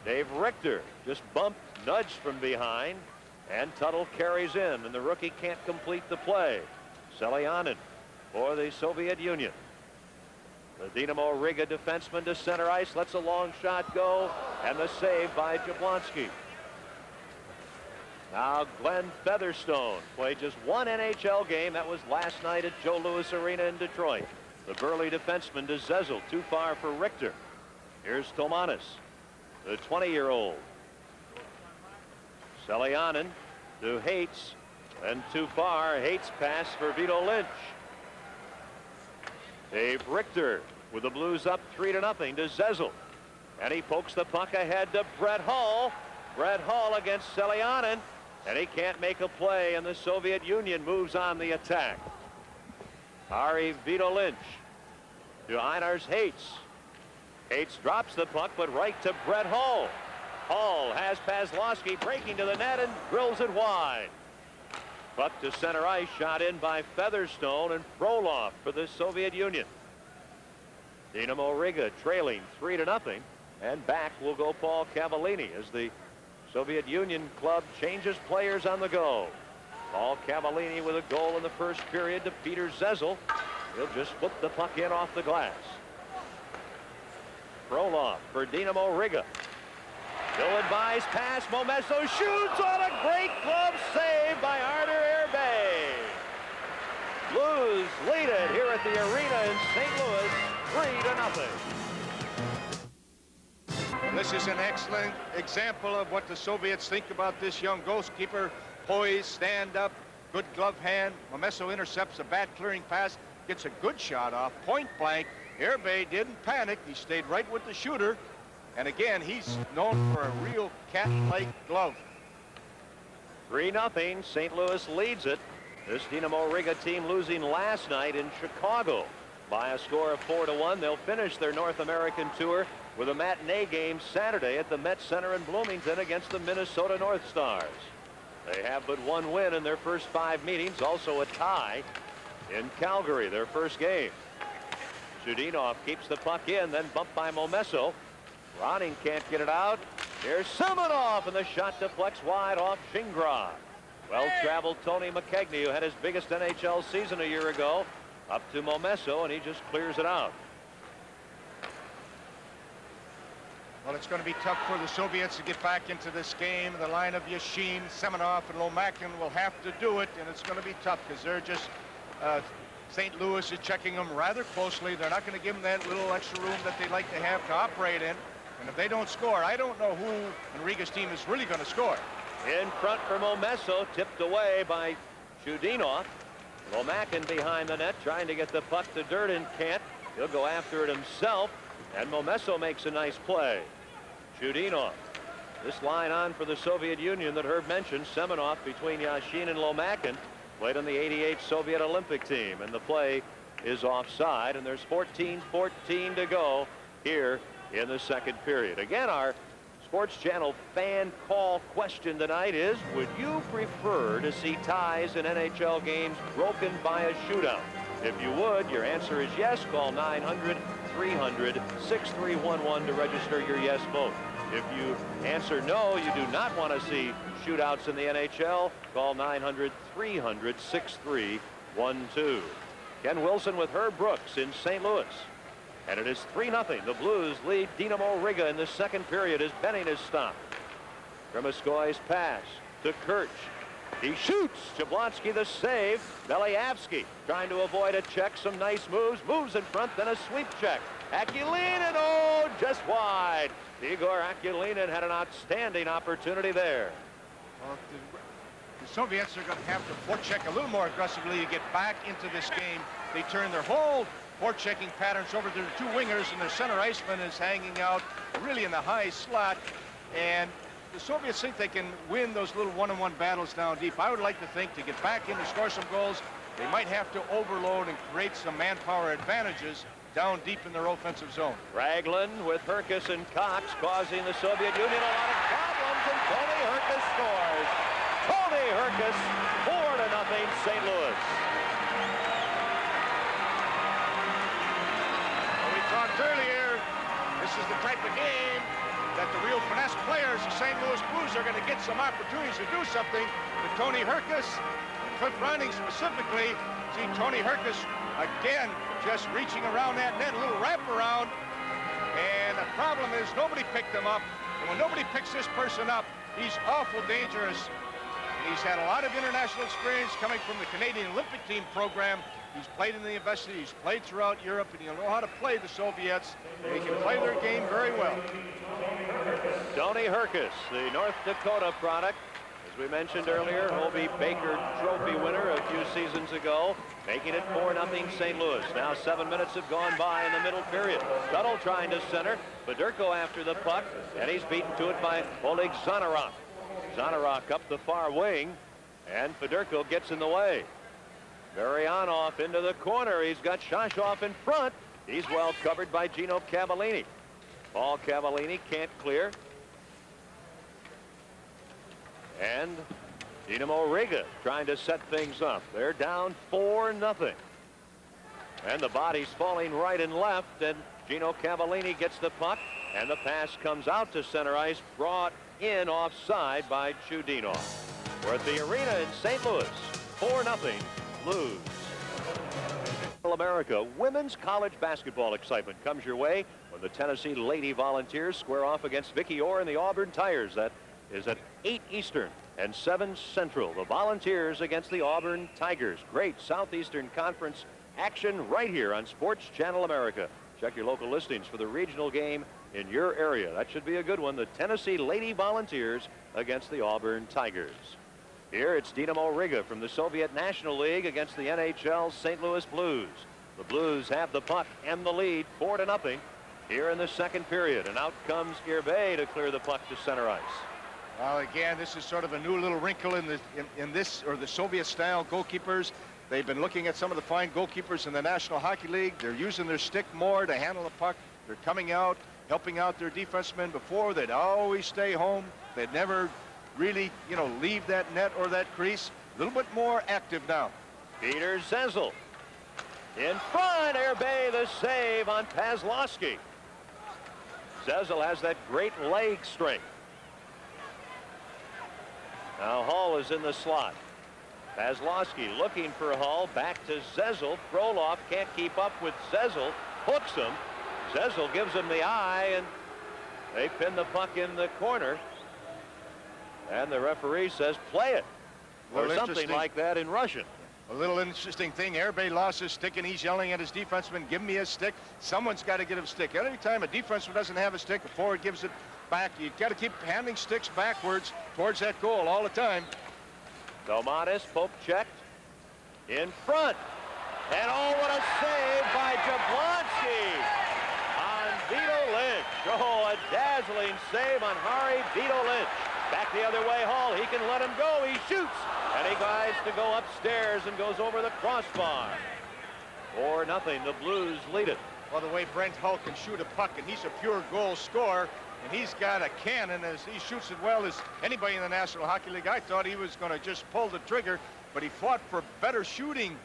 Dave Richter just bumped, nudged from behind, and Tuttle carries in, and the rookie can't complete the play. Selyanin for the Soviet Union. The Dynamo Riga defenseman to center ice, lets a long shot go, and the save by Jablonski. Now Glenn Featherstone played just one NHL game. That was last night at Joe Louis Arena in Detroit. The burly defenseman to Zezel, too far for Richter. Here's Tomanis, the 20-year-old. Selyanin to Hates, and too far. Hates pass for Vito Lynch. Dave Richter with the Blues up 3-0 to Zezel. And he pokes the puck ahead to Brett Hull. Brett Hull against Selyanin, and he can't make a play, and the Soviet Union moves on the attack. Ari Vito Lynch to Einars Hates. Hates drops the puck, but right to Brett Hull. Hull has Paslowski breaking to the net and drills it wide. Puck to center ice, shot in by Featherstone, and Frolov for the Soviet Union. Dynamo Riga trailing 3-0, and back will go Paul Cavallini as the Soviet Union club changes players on the go. Paul Cavallini with a goal in the first period to Peter Zezel. He'll just flip the puck in off the glass. Frolov for Dynamo Riga. Ill-advised pass. Momesso shoots on a great glove save by Artur Airbay. Blues lead it here at the arena in St. Louis, 3-0. This is an excellent example of what the Soviets think about this young goalkeeper. Poise, stand up, good glove hand. Momesso intercepts a bad clearing pass, gets a good shot off, point blank. Airbay didn't panic. He stayed right with the shooter. And again, he's known for a real cat-like glove. 3-0. St. Louis leads it. This Dynamo Riga team losing last night in Chicago by a score of 4-1. They'll finish their North American tour with a matinee game Saturday at the Met Center in Bloomington against the Minnesota North Stars. They have but one win in their first 5 meetings, also a tie in Calgary, their first game. Chudinov keeps the puck in, then bumped by Momesso. Ronning can't get it out. Here's Semenoff, and the shot deflects wide off Shingra. Well-traveled Tony McKegney, who had his biggest NHL season a year ago, up to Momesso, and he just clears it out. Well, it's going to be tough for the Soviets to get back into this game. The line of Yashin, Semenoff, and Lomakin will have to do it, and it's going to be tough because they're just St. Louis is checking them rather closely. They're not going to give them that little extra room that they like to have to operate in. And if they don't score, I don't know who in Riga's team is really going to score. In front for Momesso, tipped away by Chudinov. Lomakin behind the net, trying to get the puck to Durden. Can't. He'll go after it himself, and Momesso makes a nice play. Chudinov. This line on for the Soviet Union that Herb mentioned, Semenoff between Yashin and Lomakin, played on the '88 Soviet Olympic team, and the play is offside, and there's 14-14 to go here in the second period. Again, our Sports Channel fan call question tonight is, would you prefer to see ties in NHL games broken by a shootout? If you would, your answer is yes. Call 900-300-6311 to register your yes vote. If you answer no, you do not want to see shootouts in the NHL, call 900-300-6312. Ken Wilson with Herb Brooks in St. Louis. And it is 3-0. The Blues lead Dynamo Riga in the second period as Benning is stopped. Grimskoy's pass to Kirch. He shoots. Jablonski the save. Beliavsky trying to avoid a check. Some nice moves. Moves in front, then a sweep check. Akulinen, oh, just wide. Igor Akulinen had an outstanding opportunity there. Well, the Soviets are going to have to forecheck a little more aggressively to get back into this game. They turn their whole forechecking patterns over to the two wingers, and their center iceman is hanging out really in the high slot. And the Soviets think they can win those little one-on-one battles down deep. I would like to think to get back in to score some goals, they might have to overload and create some manpower advantages down deep in their offensive zone. Raglan with Herkus and Cox causing the Soviet Union a lot of problems, and Tony Herkus scores. Tony Herkus, 4-0 St. Louis. Well, we talked earlier, this is the type of game that the real finesse players, the St. Louis Blues, are going to get some opportunities to do something. But Tony Herkus, and Cliff Ronning specifically, see Tony Herkus again just reaching around that net, a little wraparound. And the problem is nobody picked him up. And when nobody picks this person up, he's awful dangerous. He's had a lot of international experience coming from the Canadian Olympic team program. He's played in the university, he's played throughout Europe, and he'll know how to play the Soviets. He can play their game very well. Tony Herkus, the North Dakota product. As we mentioned earlier, Hobie Baker Trophy winner a few seasons ago, making it 4-0 St. Louis. Now 7 minutes have gone by in the middle period. Tuttle trying to center. Fedorko after the puck, and he's beaten to it by Oleg Zanarok. Zanarok up the far wing, and Fedorko gets in the way. Marianov into the corner. He's got Shashov in front. He's well covered by Gino Cavallini. Paul Cavallini can't clear. And Dynamo Riga trying to set things up. They're down 4-0. And the body's falling right and left, and Gino Cavallini gets the puck, and the pass comes out to center ice, brought in offside by Chudinov. We're at the arena in St. Louis. 4-0 Blues. America, women's college basketball excitement comes your way when the Tennessee Lady Volunteers square off against Vicki Orr and the Auburn Tigers. That is at 8 Eastern and 7 Central. The Volunteers against the Auburn Tigers. Great Southeastern Conference action right here on Sports Channel America. Check your local listings for the regional game in your area. That should be a good one. The Tennessee Lady Volunteers against the Auburn Tigers. Here it's Dynamo Riga from the Soviet National League against the NHL St. Louis Blues. The Blues have the puck and the lead 4-0 here in the second period. And out comes Irbe to clear the puck to center ice. Well, again, this is sort of a new little wrinkle in the Soviet-style goalkeepers. They've been looking at some of the fine goalkeepers in the National Hockey League. They're using their stick more to handle the puck. They're coming out, helping out their defensemen. Before, they'd always stay home. They'd never really, leave that net or that crease. A little bit more active now. Peter Zezel in front. Irbe the save on Pazlowski. Zezel has that great leg strength. Now Hall is in the slot. Pazlowski looking for Hall. Back to Zezel. Frolov can't keep up with Zezel. Hooks him. Zezel gives him the eye, and they pin the puck in the corner. And the referee says, play it. Or something like that in Russian. A little interesting thing. Irbe lost his stick, and he's yelling at his defenseman, give me his stick. Someone's got to get him a stick. Every time a defenseman doesn't have a stick, the forward gives it back. You've got to keep handing sticks backwards towards that goal all the time. Domatis, poke checked. In front. And oh, what a save by Jablonski on Vito Lynch. Oh, a dazzling save on Harry Vito Lynch. Back the other way, Hall. He can let him go. He shoots. And he tries to go upstairs and goes over the crossbar. 4-0. The Blues lead it. Well, the way Brent Hull can shoot a puck, and he's a pure goal scorer. and he's got a cannon. As he shoots it well as anybody in the National Hockey League. I thought he was going to just pull the trigger, but he fought for better shooting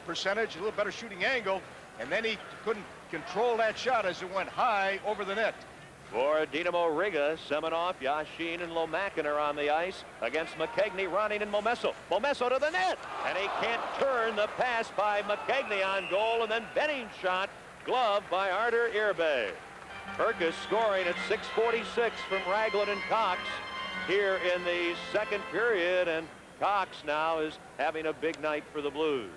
percentage, a little better shooting angle, and then he couldn't control that shot as it went high over the net. For Dynamo Riga, Semenoff, Yashin, and Lomakin are on the ice against McKegney, Ronning, and Momesso. Momesso to the net, and he can't turn the pass by McKegney on goal, and then Benning's shot, gloved by Artur Irbe. Perkis scoring at 6:46 from Ragland and Cox here in the second period, and Cox now is having a big night for the Blues.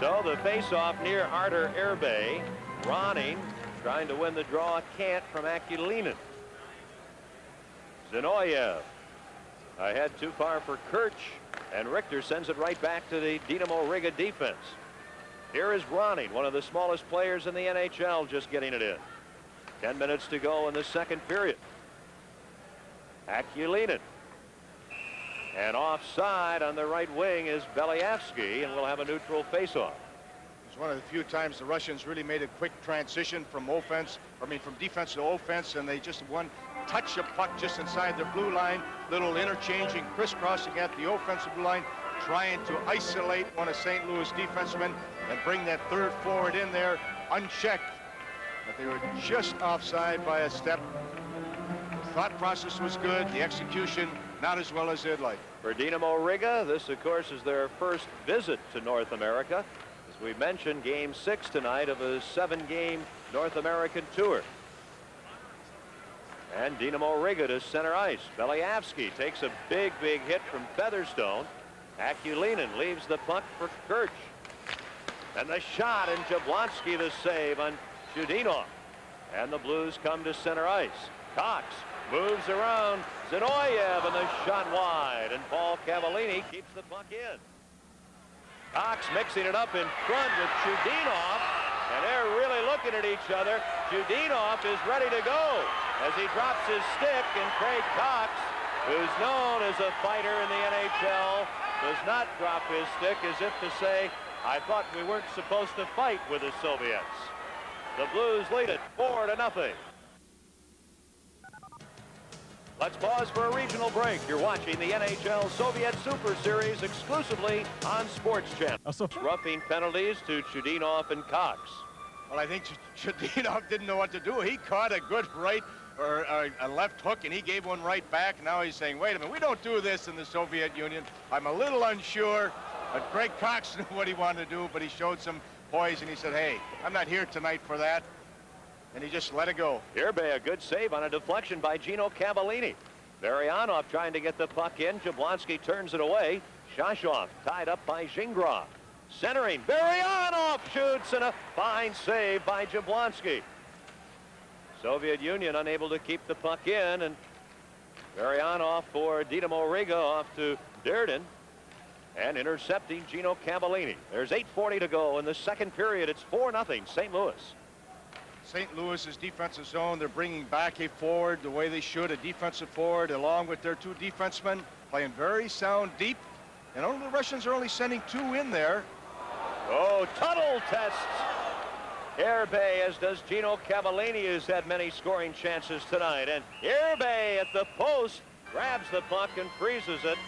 So the face-off near Artur Irbe. Ronning trying to win the draw, can't, from Akulinen. Zinoyev ahead too far for Kirch, and Richter sends it right back to the Dynamo Riga defense. Here is Ronning, one of the smallest players in the NHL, just getting it in. 10 minutes to go in the second period. Akulinen. And offside on the right wing is Beliavsky, and we'll have a neutral faceoff. It's one of the few times the Russians really made a quick transition from defense to offense, and they just one touch of puck just inside their blue line, little interchanging, crisscrossing at the offensive blue line, trying to isolate one of St. Louis defensemen and bring that third forward in there unchecked. But they were just offside by a step. The thought process was good, the execution not as well as they'd like. For Dynamo Riga, this of course is their first visit to North America. As we mentioned, game 6 tonight of a 7-game North American tour. And Dynamo Riga to center ice. Beliavsky takes a big hit from Featherstone. Akulinen leaves the puck for Kirch. And the shot, and Jablonski the save on Chudinov. And the Blues come to center ice. Cox moves around Zinoyev, and the shot wide, and Paul Cavallini keeps the puck in. Cox mixing it up in front with Chudinov, and they're really looking at each other. Chudinov is ready to go as he drops his stick, and Craig Cox, who's known as a fighter in the NHL, does not drop his stick, as if to say, I thought we weren't supposed to fight with the Soviets. The Blues lead it 4-0. Let's pause for a regional break. You're watching the NHL Soviet Super Series exclusively on Sports Channel. Roughing penalties to Chudinov and Cox. Well, I think Chudinov didn't know what to do. He caught a good right or a left hook, and he gave one right back. Now he's saying, wait a minute, we don't do this in the Soviet Union. I'm a little unsure, but Greg Cox knew what he wanted to do, but he showed some poise, and he said, hey, I'm not here tonight for that. And he just let it go. Irbe, a good save on a deflection by Gino Cavallini. Varyanov trying to get the puck in. Jablonski turns it away. Shashov tied up by Zingrov. Centering. Varyanov shoots, and a fine save by Jablonski. Soviet Union unable to keep the puck in, and Varyanov for Dynamo Riga off to Durden. And intercepting Gino Cavallini. There's 8:40 to go in the second period. It's 4-0 St. Louis. St. Louis's defensive zone, they're bringing back a forward the way they should, a defensive forward, along with their two defensemen, playing very sound deep. And only the Russians are only sending 2 in there. Oh, tunnel tests Irbe, as does Gino Cavallini, who's had many scoring chances tonight. And Irbe at the post grabs the puck and freezes it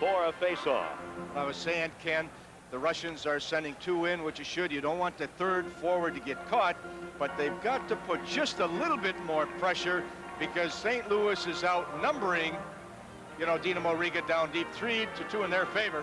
for a faceoff. I was saying, Ken, the Russians are sending 2 in, which you should. You don't want the third forward to get caught, but they've got to put just a little bit more pressure because St. Louis is outnumbering, Dynamo Riga down deep 3-2 in their favor.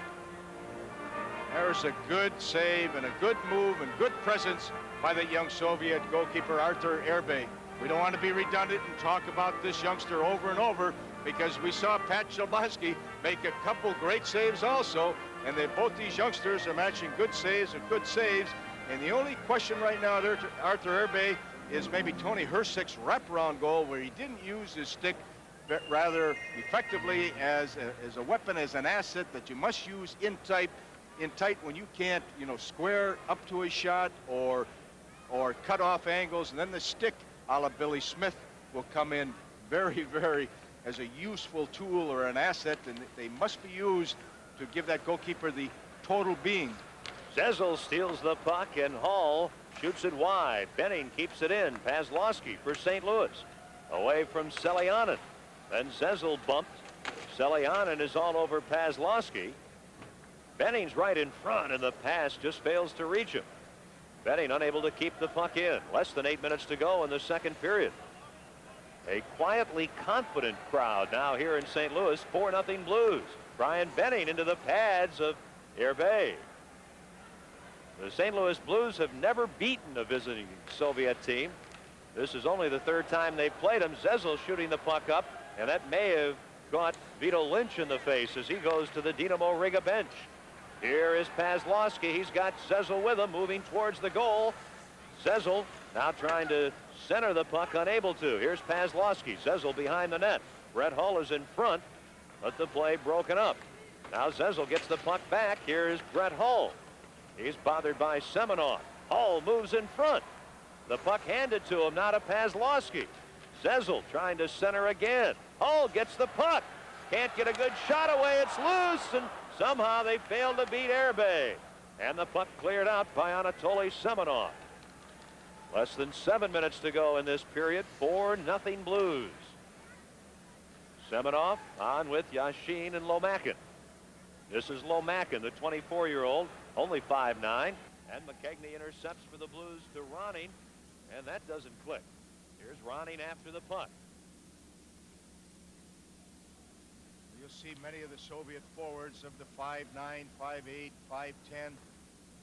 There's a good save and a good move and good presence by that young Soviet goalkeeper, Artur Irbe. We don't want to be redundant and talk about this youngster over and over because we saw Pat Jablonski make a couple great saves also, and both these youngsters are matching good saves and good saves. And the only question right now at Artur Irbe is maybe Tony Hersick's wraparound goal, where he didn't use his stick rather effectively as a weapon, as an asset that you must use in type in tight when you can't, you know, square up to a shot or cut off angles, and then the stick a la Billy Smith will come in very, very as a useful tool or an asset, and they must be used to give that goalkeeper the total being. Zezel steals the puck, and Hall shoots it wide. Benning keeps it in. Pazlowski for St. Louis. Away from Selianen. Then Zezel bumped. Selianen is all over Pazlowski. Benning's right in front, and the pass just fails to reach him. Benning unable to keep the puck in. Less than 8 minutes to go in the second period. A quietly confident crowd now here in St. Louis. 4-0 Blues. Brian Benning into the pads of Hervé. The St. Louis Blues have never beaten a visiting Soviet team. This is only the third time they've played them. Zezel shooting the puck up, and that may have got Vito Lynch in the face as he goes to the Dynamo Riga bench. Here is Pazlowski. He's got Zezel with him, moving towards the goal. Zezel now trying to center the puck, unable to. Here's Pazlowski. Zezel behind the net. Brett Hull is in front, but the play broken up. Now Zezel gets the puck back. Here's Brett Hull. He's bothered by Semenoff. Hull moves in front. The puck handed to him, now to Pazlowski. Zezel trying to center again. Hull gets the puck. Can't get a good shot away. It's loose, and somehow they failed to beat Hervé. And the puck cleared out by Anatoly Semenoff. Less than 7 minutes to go in this period. 4-0 Blues. Semenoff on with Yashin and Lomakin. This is Lomakin, the 24-year-old, only 5'9". And McKegney intercepts for the Blues to Ronning, and that doesn't click. Here's Ronning after the puck. You'll see many of the Soviet forwards of the 5'9", 5'8", 5'10",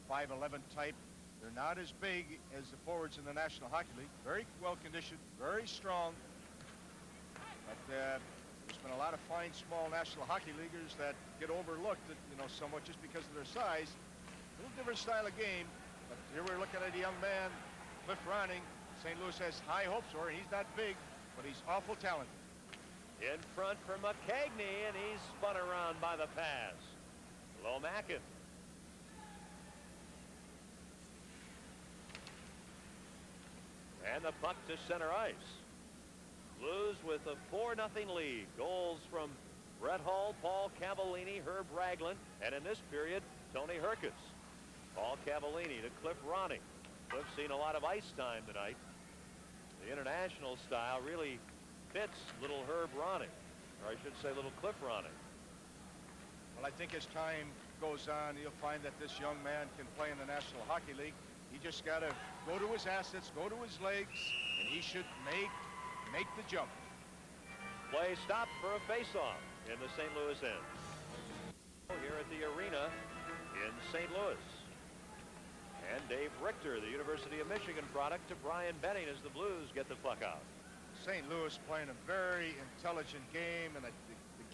5'11" type. They're not as big as the forwards in the National Hockey League. Very well conditioned, very strong. But there's been a lot of fine, small National Hockey Leaguers that get overlooked, you know, somewhat just because of their size. A little different style of game. But here we're looking at a young man, Cliff Ronning. St. Louis has high hopes for him. He's not big, but he's awful talented. In front for McKegney, and he's spun around by the pass. Lomakin. And the puck to center ice. Blues with a 4-0 lead. Goals from Brett Hull, Paul Cavallini, Herb Ragland, and in this period, Tony Herkes. Paul Cavallini to Cliff Ronning. Cliff's seen a lot of ice time tonight. The international style really fits little Herb Ronning, or I should say little Cliff Ronning. Well, I think as time goes on, you'll find that this young man can play in the National Hockey League. He just got to go to his assets, go to his legs, and he should make the jump. Play stopped for a face-off in the St. Louis end. Here at the arena in St. Louis. And Dave Richter, the University of Michigan product, to Brian Benning as the Blues get the puck out. St. Louis playing a very intelligent game, and the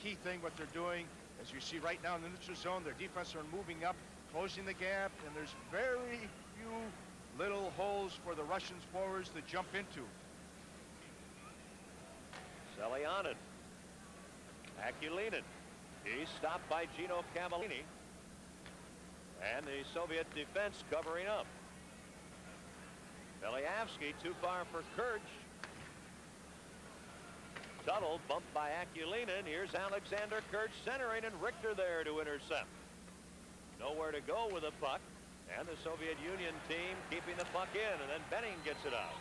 key thing what they're doing, as you see right now in the neutral zone, their defense are moving up, closing the gap, and there's very few little holes for the Russians forwards to jump into. Selianen. Akulinin. He's stopped by Gino Cavallini. And the Soviet defense covering up. Belyavsky too far for Kirch. Tuttle bumped by Akulinin. Here's Alexander Kirch centering, and Richter there to intercept. Nowhere to go with the puck. And the Soviet Union team keeping the puck in, and then Benning gets it out.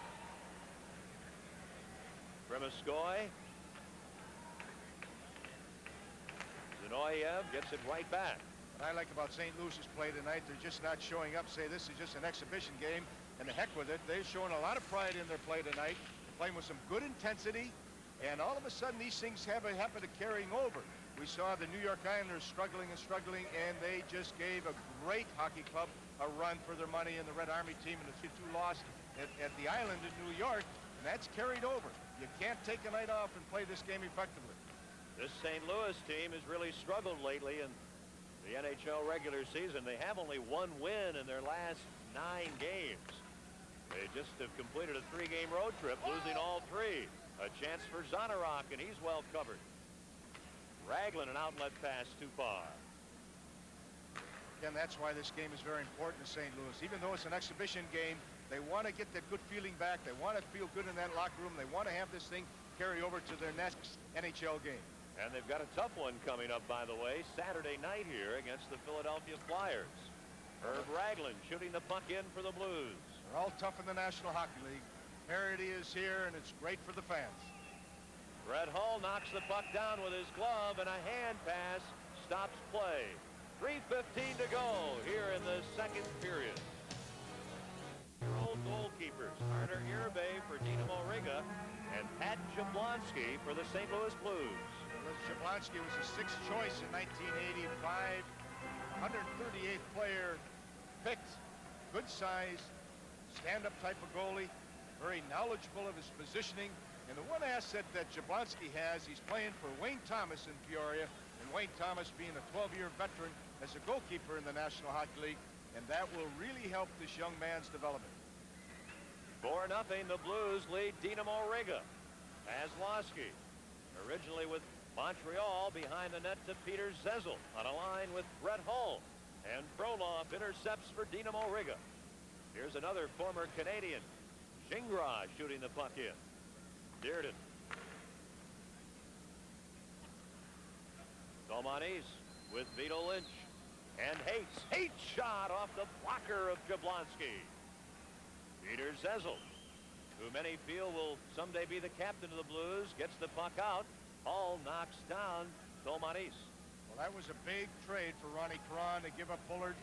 Kremiskoy. Zinoyev gets it right back. What I like about St. Louis's play tonight, they're just not showing up, say this is just an exhibition game, and the heck with it. They're showing a lot of pride in their play tonight. They're playing with some good intensity, and all of a sudden these things happen to carrying over. We saw the New York Islanders struggling, and they just gave a great hockey club a run for their money, and the Red Army team and the 3-2 lost at the island in New York, and that's carried over. You can't take a night off and play this game effectively. This St. Louis team has really struggled lately in the NHL regular season. They have only one win in their last 9 games. They just have completed a 3-game road trip, losing all 3. A chance for Zanarok, and he's well covered. Ragland, an outlet pass too far. Again, that's why this game is very important to St. Louis. Even though it's an exhibition game, they want to get that good feeling back. They want to feel good in that locker room. They want to have this thing carry over to their next NHL game. And they've got a tough one coming up, by the way, Saturday night here against the Philadelphia Flyers. Herb Ragland shooting the puck in for the Blues. They're all tough in the National Hockey League. Parity is here, and it's great for the fans. Brett Hull knocks the puck down with his glove, and a hand pass stops play. 3:15 to go here in the second period. Old goalkeepers, Carter Irbe for Dynamo Riga and Pat Jablonski for the St. Louis Blues. Jablonski was a sixth choice in 1985. 138th player picked. Good size, stand-up type of goalie, very knowledgeable of his positioning. And the one asset that Jablonski has, he's playing for Wayne Thomas in Peoria, and Wayne Thomas being a 12-year veteran as a goalkeeper in the National Hockey League, and that will really help this young man's development. 4-0, the Blues lead Dynamo Riga. Kozlowski, originally with Montreal, behind the net to Peter Zezel on a line with Brett Hull, and Frolov intercepts for Dynamo Riga. Here's another former Canadian, Gingras, shooting the puck in. Dearden. Domanis with Vito Lynch. And Hates shot off the blocker of Jablonski. Peter Zezel, who many feel will someday be the captain of the Blues, gets the puck out. Hull knocks down Domanis. Well, that was a big trade for Ronnie Cron to give up Bullard,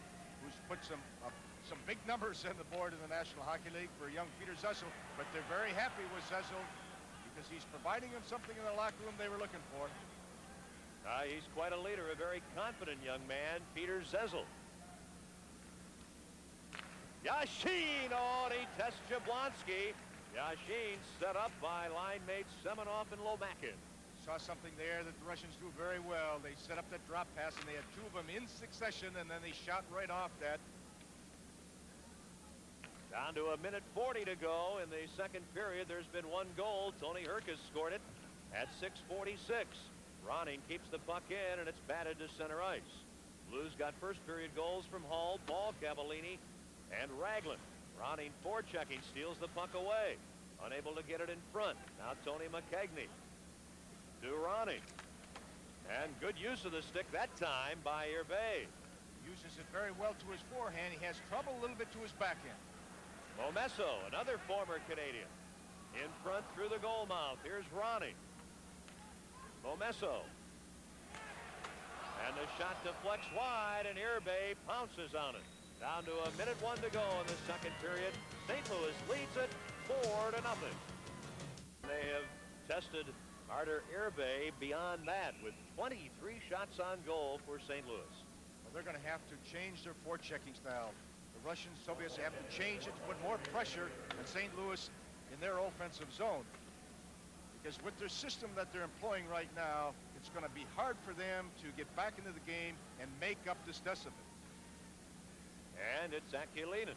who's put some big numbers on the board in the National Hockey League for young Peter Zezel. But they're very happy with Zezel because he's providing them something in the locker room they were looking for. He's quite a leader, a very confident young man, Peter Zezel. Yashin, and he tests Jablonski. Yashin set up by line mates Semenoff and Lomakin. Saw something there that the Russians do very well. They set up that drop pass, and they had two of them in succession, and then they shot right off that. Down to 1:40 to go in the second period. There's been one goal. Tony Herkus scored it at 6:46. Ronning keeps the puck in, and it's batted to center ice. Blues got first period goals from Hall, Paul Cavallini, and Ragland. Ronning forechecking, steals the puck away. Unable to get it in front. Now Tony McKegney to Ronning. And good use of the stick that time by Irbe. Uses it very well to his forehand. He has trouble a little bit to his backhand. Momesso, another former Canadian, in front through the goal mouth. Here's Ronning. Momesso. And the shot deflects wide, and Irbe pounces on it. Down to 1:01 to go in the second period. St. Louis leads it 4-0. They have tested Carter Irbe beyond that with 23 shots on goal for St. Louis. Well, they're going to have to change their forechecking style. The Russian Soviets have to change it to put more pressure on St. Louis in their offensive zone. Because with their system that they're employing right now, it's going to be hard for them to get back into the game and make up this deficit. And it's Akilinen.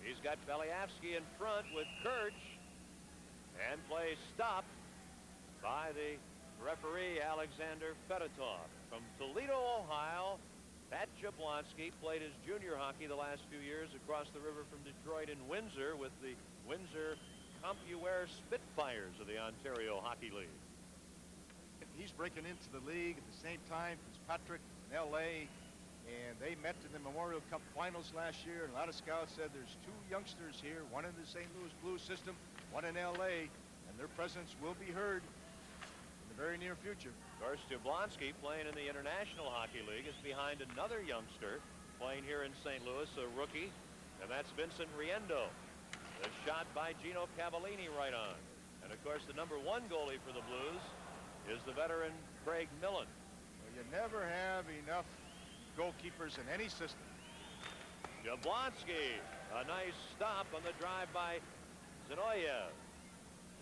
He's got Beliavsky in front with Kirch. And play stopped by the referee Alexander Fedotov. From Toledo, Ohio, Pat Jablonski played his junior hockey the last few years across the river from Detroit and Windsor with the Windsor CompuWare Spitfires of the Ontario Hockey League. He's breaking into the league at the same time Fitzpatrick in L.A., and they met in the Memorial Cup Finals last year, and a lot of scouts said there's two youngsters here, one in the St. Louis Blues system, one in L.A., and their presence will be heard in the very near future. Of course, Jablonski, playing in the International Hockey League, is behind another youngster playing here in St. Louis, a rookie, and that's Vincent Riendo. The shot by Gino Cavallini right on. And of course, the #1 goalie for the Blues is the veteran Craig Millen. Well, you never have enough goalkeepers in any system. Jablonski, a nice stop on the drive by Zinoyev.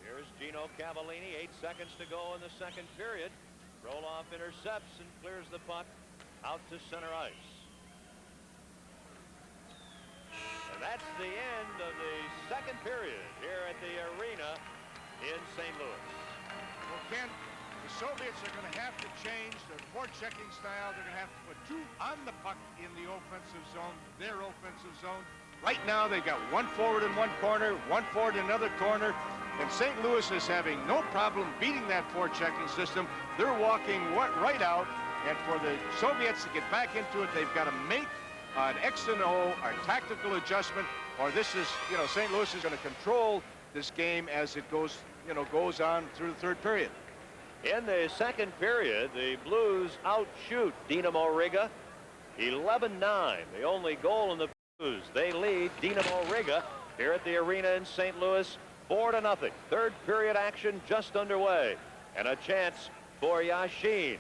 Here's Gino Cavallini, 8 seconds to go in the second period. Roloff intercepts and clears the puck out to center ice. And that's the end of the second period here at the arena in St. Louis. Well, Ken, The Soviets are going to have to change their forechecking style. They're going to have to put two on the puck in the offensive zone, their offensive zone. Right now, they've got one forward in one corner, one forward in another corner, and St. Louis is having no problem beating that forechecking system. They're walking right out, and for the Soviets to get back into it, they've got to make an X and O, a tactical adjustment, or this is, St. Louis is going to control this game as it goes on through the third period. In the second period, the Blues outshoot Dynamo Riga 11-9. The only goal in the Blues. They lead Dynamo Riga here at the arena in St. Louis 4-0. Third period action just underway, and a chance for Yashin.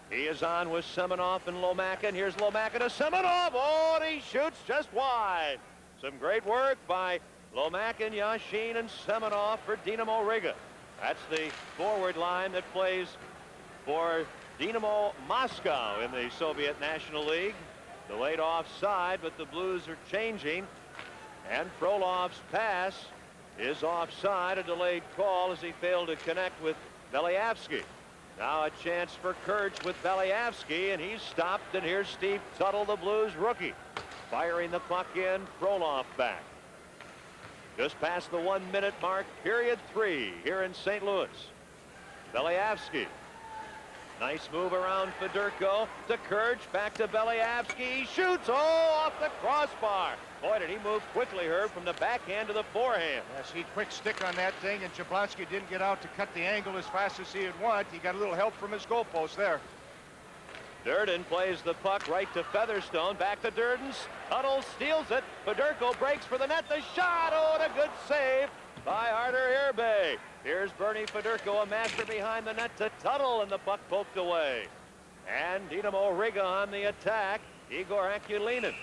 He is on with Semenoff and Lomakin. Here's Lomakin to Semenoff. Oh, and he shoots just wide. Some great work by Lomakin, Yashin, and Semenoff for Dynamo Riga. That's the forward line that plays for Dynamo Moscow in the Soviet National League. Delayed offside, but the Blues are changing. And Frolov's pass is offside, a delayed call as he failed to connect with Belyavsky. Now a chance for Kurtz with Belyavsky, and he's stopped. And here's Steve Tuttle, the Blues rookie, firing the puck in. Frolov back. Just past the 1 minute mark, period 3 here in St. Louis. Belyavsky. Nice move around Fedorko to Kurtz, back to Belyavsky. He shoots, off the crossbar. Boy, did he move quickly, Herb, from the backhand to the forehand. Yes, he quick stick on that thing, and Jablonski didn't get out to cut the angle as fast as he'd want. He got a little help from his goalpost there. Durden plays the puck right to Featherstone. Back to Durden. Tuttle steals it. Fedorko breaks for the net. The shot. Oh, and a good save by Artur Irbe. Here's Bernie Fedorko, a master behind the net to Tuttle, and the puck poked away. And Dynamo Riga on the attack. Igor Akulinin.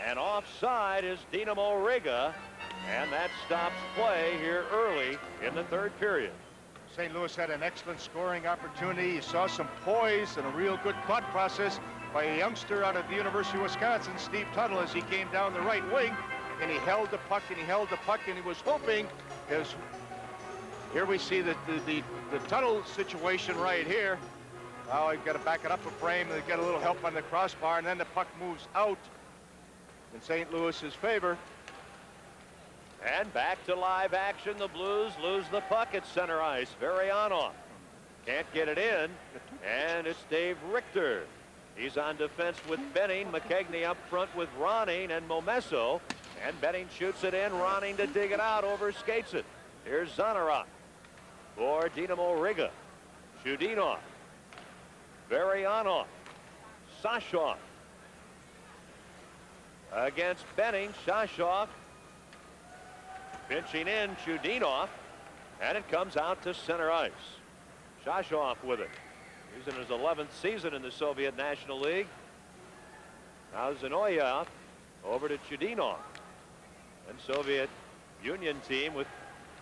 And offside is Dynamo Riga. And that stops play here early in the third period. St. Louis had an excellent scoring opportunity. You saw some poise and a real good thought process by a youngster out of the University of Wisconsin, Steve Tuttle, as he came down the right wing, and he held the puck, and he held the puck, and he was hoping, as here we see the Tuttle situation right here. Now he's got to back it up a frame, and they get a little help on the crossbar, and then the puck moves out in St. Louis's favor. And back to live action. The Blues lose the puck at center ice. Varianov can't get it in, and it's Dave Richter. He's on defense with Benning. McKegney up front with Ronning and Momesso, and Benning shoots it in. Ronning to dig it out, overskates it. Here's Zanarok for Dynamo Riga. Chudinov, Varianov, Sashov against Benning. Shashov pinching in Chudinov, and it comes out to center ice. Shashov with it. He's in his 11th season in the Soviet National League. Now Zinoyev over to Chudinov. And Soviet Union team with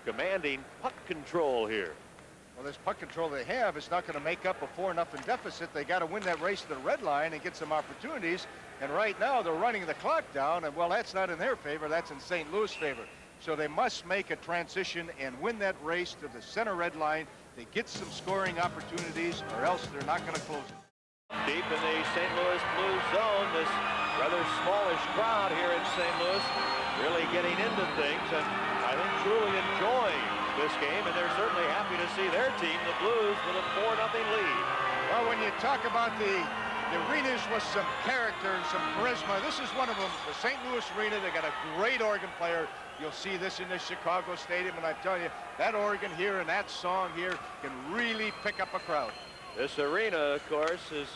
commanding puck control here. Well, this puck control they have is not going to make up a 4-0 deficit. They got to win that race to the red line and get some opportunities. And right now they're running the clock down, and well, that's not in their favor. That's in St. Louis' favor. So they must make a transition and win that race to the center red line. They get some scoring opportunities, or else they're not going to close it. Deep in the St. Louis Blues zone, this rather smallish crowd here in St. Louis really getting into things, and I think truly enjoying this game, and they're certainly happy to see their team, the Blues, with a 4-0 lead. Well, when you talk about the arenas with some character and some charisma, this is one of them. The St. Louis Arena, they got a great organ player. You'll see this in the Chicago Stadium, and I tell you, that organ here and that song here can really pick up a crowd. This arena, of course, is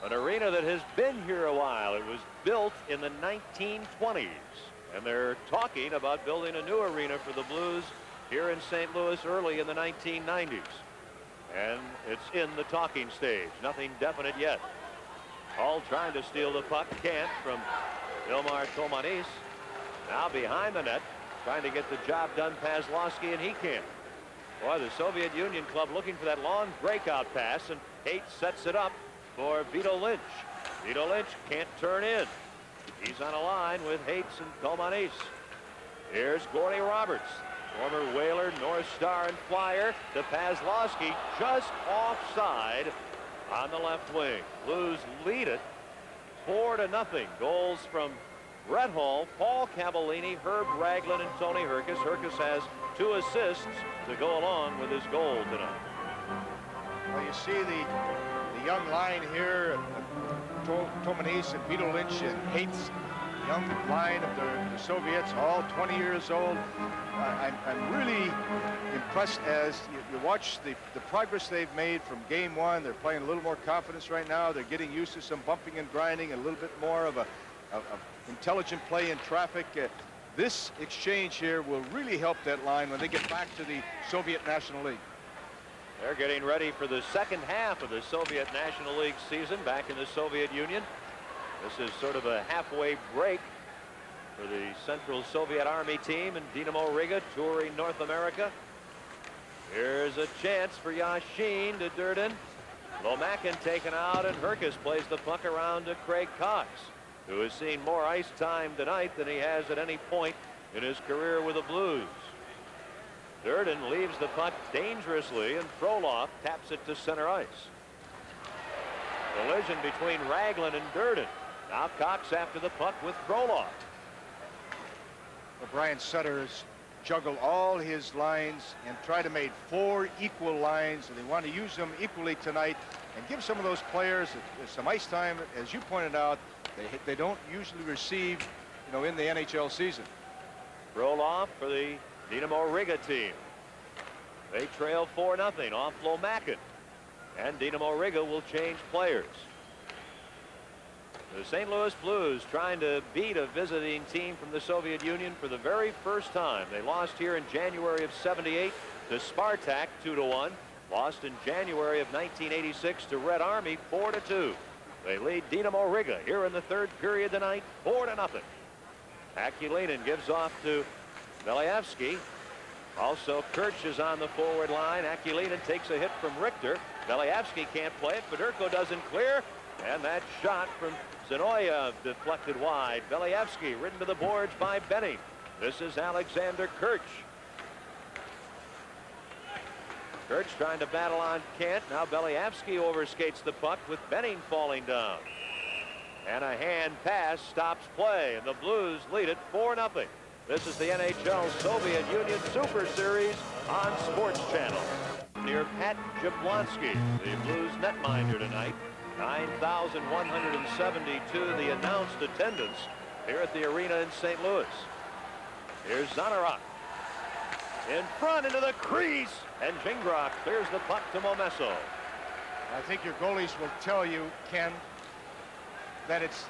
an arena that has been here a while. It was built in the 1920s, and they're talking about building a new arena for the Blues here in St. Louis early in the 1990s. And it's in the talking stage. Nothing definite yet. Hall trying to steal the puck, can't, from Ilmar Tomanis. Now behind the net, trying to get the job done, Pazlowski, and he can't. Boy, the Soviet Union club looking for that long breakout pass, and Haight sets it up for Vito Lynch. Vito Lynch can't turn in. He's on a line with Hates and Tomanis. Here's Gordy Roberts. Former Whaler, North Star, and Flyer to Paslowski, just offside on the left wing. Blues lead it 4-0. Goals from Brett Hall, Paul Cavallini, Herb Ragland, and Tony Herkus. Herkus has 2 assists to go along with his goal tonight. Well, you see the young line here, Tomanese and Vito Lynch and Hates, young line of the Soviets, all 20 years old. I'm really impressed as you watch the progress they've made from game one. They're playing a little more confidence right now. They're getting used to some bumping and grinding, a little bit more of a intelligent play in traffic. This exchange here will really help that line when they get back to the Soviet National League. They're getting ready for the second half of the Soviet National League season back in the Soviet Union. This is sort of a halfway break for the Central Soviet Army team and Dynamo Riga touring North America. Here's a chance for Yashin to Durden. Lomakin taken out, and Herkus plays the puck around to Craig Cox, who has seen more ice time tonight than he has at any point in his career with the Blues. Durden leaves the puck dangerously, and Frolov taps it to center ice. Collision between Ragland and Durden. Now Cox after the puck with Frolov. Well, Brian Sutter has juggled all his lines and tried to make 4 equal lines, and they want to use them equally tonight and give some of those players some ice time. As you pointed out, they don't usually receive, in the NHL season. Frolov for the Dynamo Riga team. They trail 4-0 off Lomakin, and Dynamo Riga will change players. The St. Louis Blues trying to beat a visiting team from the Soviet Union for the very first time. They lost here in January of '78 to Spartak 2-1. Lost in January of 1986 to Red Army 4-2. They lead Dynamo Riga here in the third period tonight 4-0. Akulinin gives off to Belyavsky. Also, Kirch is on the forward line. Akulinin takes a hit from Richter. Belyavsky can't play it. Fedorko doesn't clear. And that shot from Zinoyev deflected wide. Belyavsky ridden to the boards by Benning. This is Alexander Kirch. Kirch trying to battle on Kent. Now Belyavsky overskates the puck with Benning falling down. And a hand pass stops play, and the Blues lead it 4-0. This is the NHL Soviet Union Super Series on Sports Channel. Near Pat Jablonski, the Blues netminder tonight. 9,172 the announced attendance here at the arena in St. Louis. Here's Zanarok. In front into the crease, and Gingras clears the puck to Momesso. I think your goalies will tell you, Ken, that it's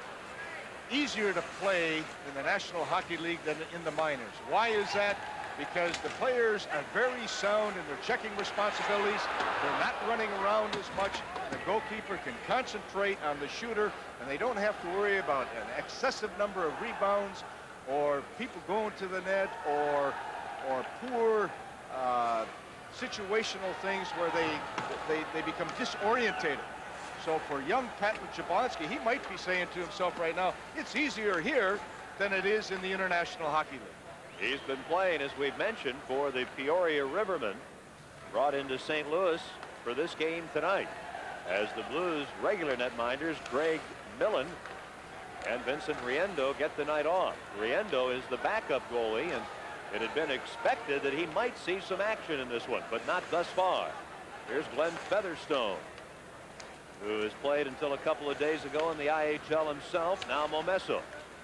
easier to play in the National Hockey League than in the minors. Why is that? Because the players are very sound in their checking responsibilities. They're not running around as much. The goalkeeper can concentrate on the shooter, and they don't have to worry about an excessive number of rebounds or people going to the net or poor situational things where they become disorientated. So for young Pat Jablonski, he might be saying to himself right now, it's easier here than it is in the International Hockey League. He's been playing, as we've mentioned, for the Peoria Rivermen, brought into St. Louis for this game tonight, as the Blues regular netminders Greg Millen and Vincent Riendo get the night off. Riendo is the backup goalie, and it had been expected that he might see some action in this one, but not thus far. Here's Glenn Featherstone, who has played until a couple of days ago in the IHL himself. Now Momesso.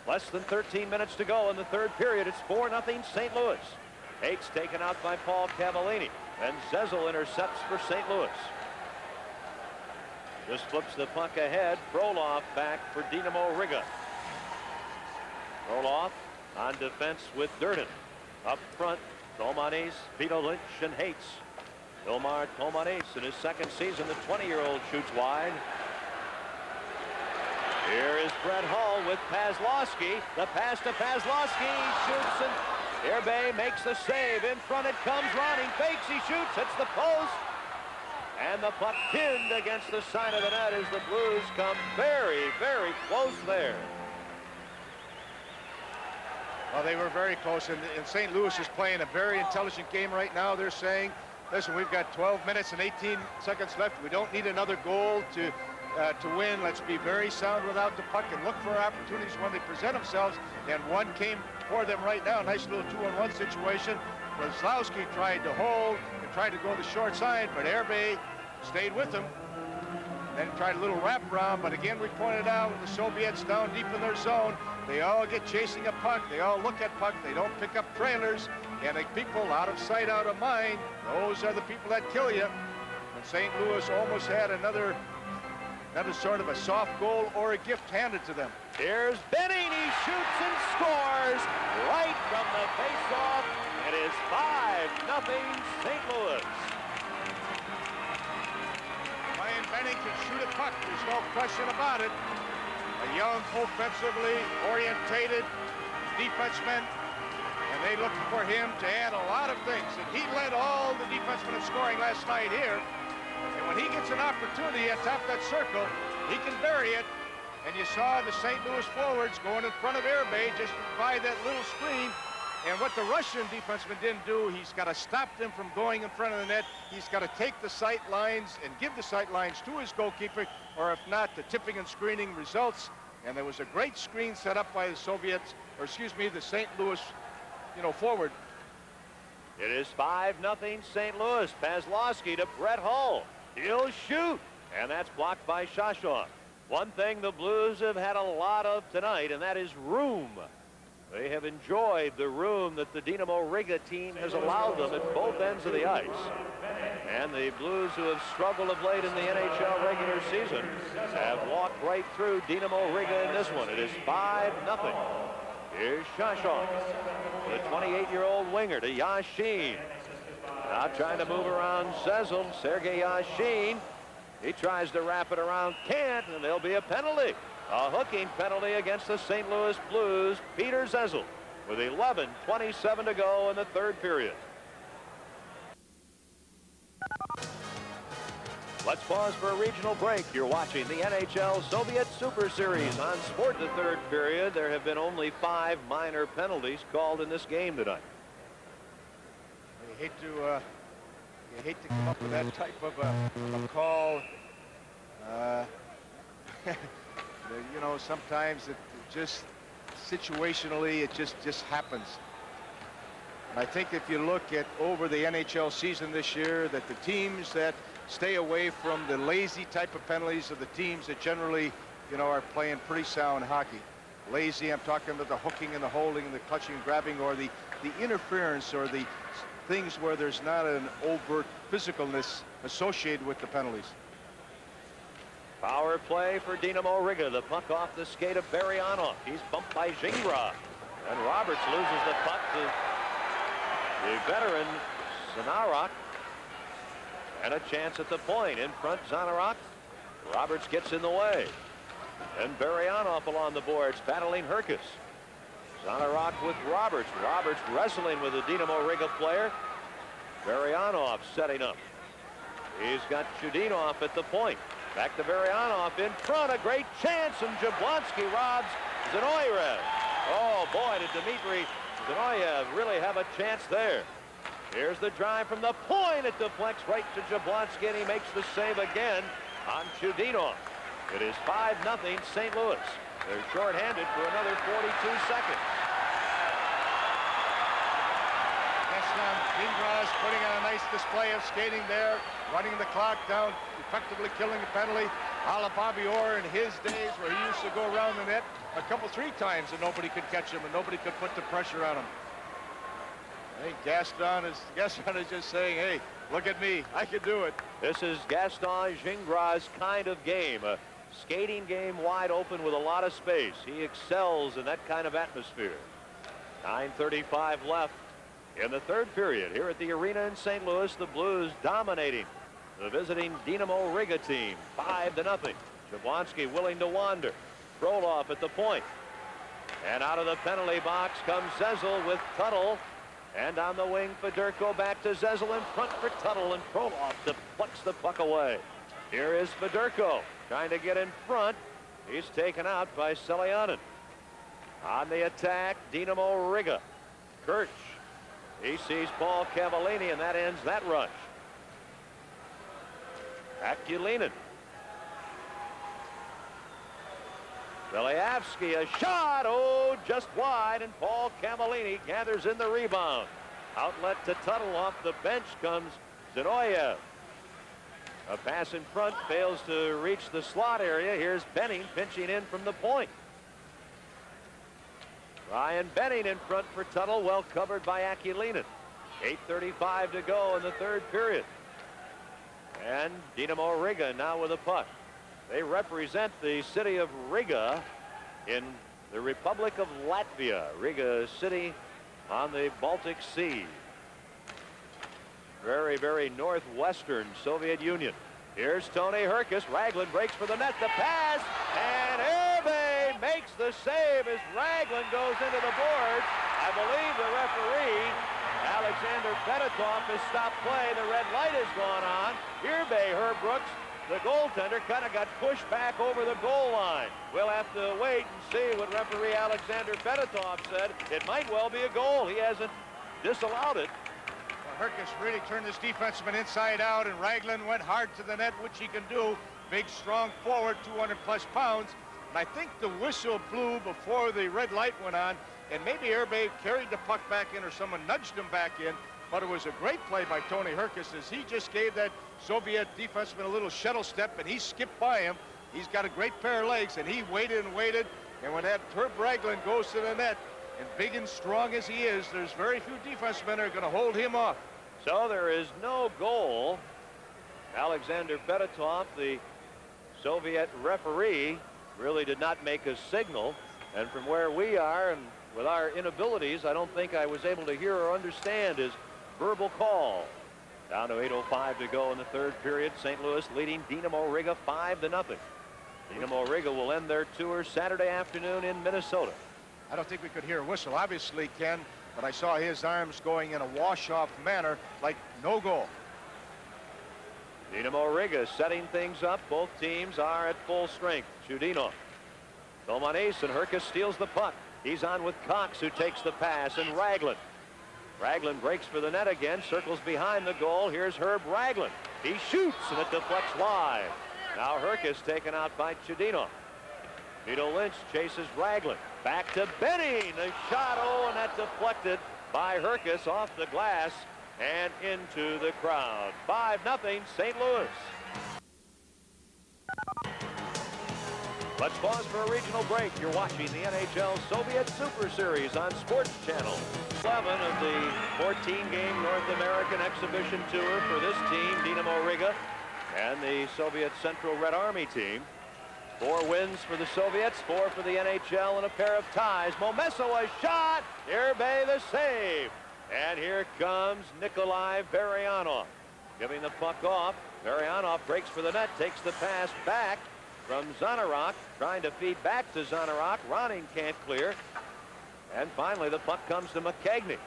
Less than 13 minutes to go in the third period. It's 4-0 St. Louis. Hates taken out by Paul Cavallini, and Zezel intercepts for St. Louis. Just flips the puck ahead. Frolov back for Dynamo Riga. Frolov on defense with Durden. Up front, Tomanis, Vito Lynch, and Hates. Ilmar Tomanis in his second season, the 20-year-old shoots wide. Here is Brett Hull with Paslowski. The pass to Paslowski. Shoots, and Irbe makes the save. In front it comes. Ronning fakes. He shoots. Hits the post. And the puck pinned against the side of the net as the Blues come very, very close there. Well, they were very close, and St. Louis is playing a very intelligent game right now. They're saying, listen, we've got 12 minutes and 18 seconds left. We don't need another goal to win. Let's be very sound without the puck and look for opportunities when they present themselves. And one came for them right now. Nice little 2-on-1 situation. Kozlowski tried to hold and tried to go the short side, but Airbay stayed with him. Then tried a little wraparound, but again, we pointed out the Soviets down deep in their zone. They all get chasing a puck. They all look at puck. They don't pick up trailers. And the people out of sight, out of mind, those are the people that kill you. And St. Louis almost had another sort of a soft goal or a gift handed to them. Here's Benning. He shoots and scores right from the faceoff. It is 5-0 St. Louis. Ryan Benning can shoot a puck. There's no question about it. A young, offensively orientated defenseman, and they look for him to add a lot of things. And he led all the defensemen in scoring last night here. And when he gets an opportunity at top of that circle, he can bury it. And you saw the St. Louis forwards going in front of Airbay just by that little screen. And what the Russian defenseman didn't do, he's got to stop them from going in front of the net. He's got to take the sight lines and give the sight lines to his goalkeeper, or if not, the tipping and screening results. And there was a great screen set up by the Soviets, or excuse me, the St. Louis, forward. It is 5-0 St. Louis. Kozlowski to Brett Hull. He'll shoot, and that's blocked by Shashov. One thing the Blues have had a lot of tonight, and that is room. They have enjoyed the room that the Dynamo Riga team has allowed them at both ends of the ice. And the Blues, who have struggled of late in the NHL regular season, have walked right through Dynamo Riga in this one. It is 5-0. Here's Shashov, the 28-year-old winger, to Yashin. Now trying to move around Zezel. Sergei Yashin. He tries to wrap it around, can't, and there'll be a penalty. A hooking penalty against the St. Louis Blues. Peter Zezel with 11:27 to go in the third period. Let's pause for a regional break. You're watching the NHL Soviet Super Series on Sport. The third period. There have been only 5 minor penalties called in this game tonight. You hate to come up with that type of a call. Sometimes it just situationally it just happens. And I think if you look at over the NHL season this year, that the teams that stay away from the lazy type of penalties are the teams that generally, are playing pretty sound hockey. Lazy, I'm talking about the hooking and the holding and the clutching and grabbing, or the interference, or the things where there's not an overt physicalness associated with the penalties. Power play for Dynamo Riga. The puck off the skate of Baryanov. He's bumped by Zingra. And Roberts loses the puck to the veteran Zanarok. And a chance at the point. In front, Zanarok. Roberts gets in the way. And Baryanov along the boards, battling Herkus. Zanarok with Roberts. Roberts wrestling with the Dynamo Riga player. Baryanov setting up. He's got Chudinov at the point. Back to Baryanov in front. A great chance, and Jablonski robs Zinoyev. Oh, boy, did Dmitry Zinoyev really have a chance there. Here's the drive from the point. It deflects right to Jablonski, and he makes the save again on Chudinov. It is 5-0 St. Louis. They're shorthanded for another 42 seconds. Zingra is putting on a nice display of skating there, running the clock down, effectively killing the penalty. A la Bobby Orr in his days, where he used to go around the net 3 times and nobody could catch him and nobody could put the pressure on him. I think Gaston is just saying, hey, look at me, I can do it. This is Gaston Zingra's kind of game, a skating game wide open with a lot of space. He excels in that kind of atmosphere. 9:35 left in the third period here at the arena in St. Louis. The Blues dominating the visiting Dynamo Riga team 5-0. Jablonski willing to wander. Frolov at the point. And out of the penalty box comes Zezel with Tuttle. And on the wing, Fedorko back to Zezel in front for Tuttle, and Frolov deflects the puck away. Here is Fedorko trying to get in front. He's taken out by Selyanin. On the attack, Dynamo Riga. Kirch. He sees Paul Cavallini, and that ends that rush. Akulinen. Beliavsky, a shot, oh, just wide, and Paul Cavallini gathers in the rebound. Outlet to Tuttle. Off the bench comes Zinoyev. A pass in front, fails to reach the slot area. Here's Benning pinching in from the point. Ryan Benning in front for Tuttle, well covered by Akulinen. 8:35 to go in the third period. And Dynamo Riga now with a puck. They represent the city of Riga in the Republic of Latvia. Riga city on the Baltic Sea. Very, very northwestern Soviet Union. Here's Tony Herkus. Ragland breaks for the net. The pass, and Herbe makes the save as Ragland goes into the board. I believe the referee, Alexander Fedotov, has stopped play. The red light has gone on. Herb Brooks, the goaltender, kind of got pushed back over the goal line. We'll have to wait and see what referee Alexander Fedotov said. It might well be a goal. He hasn't disallowed it. Herkus really turned this defenseman inside out, and Ragland went hard to the net, which he can do. Big, strong forward, 200-plus pounds. And I think the whistle blew before the red light went on, and maybe Herbe carried the puck back in or someone nudged him back in. But it was a great play by Tony Herkus as he just gave that Soviet defenseman a little shuttle step, and he skipped by him. He's got a great pair of legs, and he waited and waited. And when that Herb Ragland goes to the net, and big and strong as he is, there's very few defensemen that are going to hold him off. So there is no goal. Alexander Fedotov, the Soviet referee, really did not make a signal. And from where we are and with our inabilities, I don't think I was able to hear or understand his verbal call. Down to 8:05 to go in the third period. St. Louis leading Dynamo Riga 5-0. Dynamo Riga will end their tour Saturday afternoon in Minnesota. I don't think we could hear a whistle, obviously, Ken, but I saw his arms going in a wash-off manner, like no goal. Dynamo Riga setting things up. Both teams are at full strength. Chudinov. Tomanis, and Herkus steals the puck. He's on with Cox, who takes the pass, and Ragland. Ragland breaks for the net again, circles behind the goal. Here's Herb Ragland. He shoots, and it deflects wide. Now Herkus taken out by Chudinov. Vito Lynch chases Ragland. Back to Benning. The shot, oh, and that deflected by Herkus off the glass and into the crowd. 5-0 St. Louis. Let's pause for a regional break. You're watching the NHL Soviet Super Series on Sports Channel. 11 of the 14-game North American exhibition tour for this team, Dynamo Riga, and the Soviet Central Red Army team. 4 wins for the Soviets, 4 for the NHL, and a pair of ties. Momesso, a shot. Herbe, the save. And here comes Nikolai Baryanov, giving the puck off. Baryanov breaks for the net, takes the pass back from Zanarok, trying to feed back to Zanarok. Ronning can't clear. And finally, the puck comes to McKegney,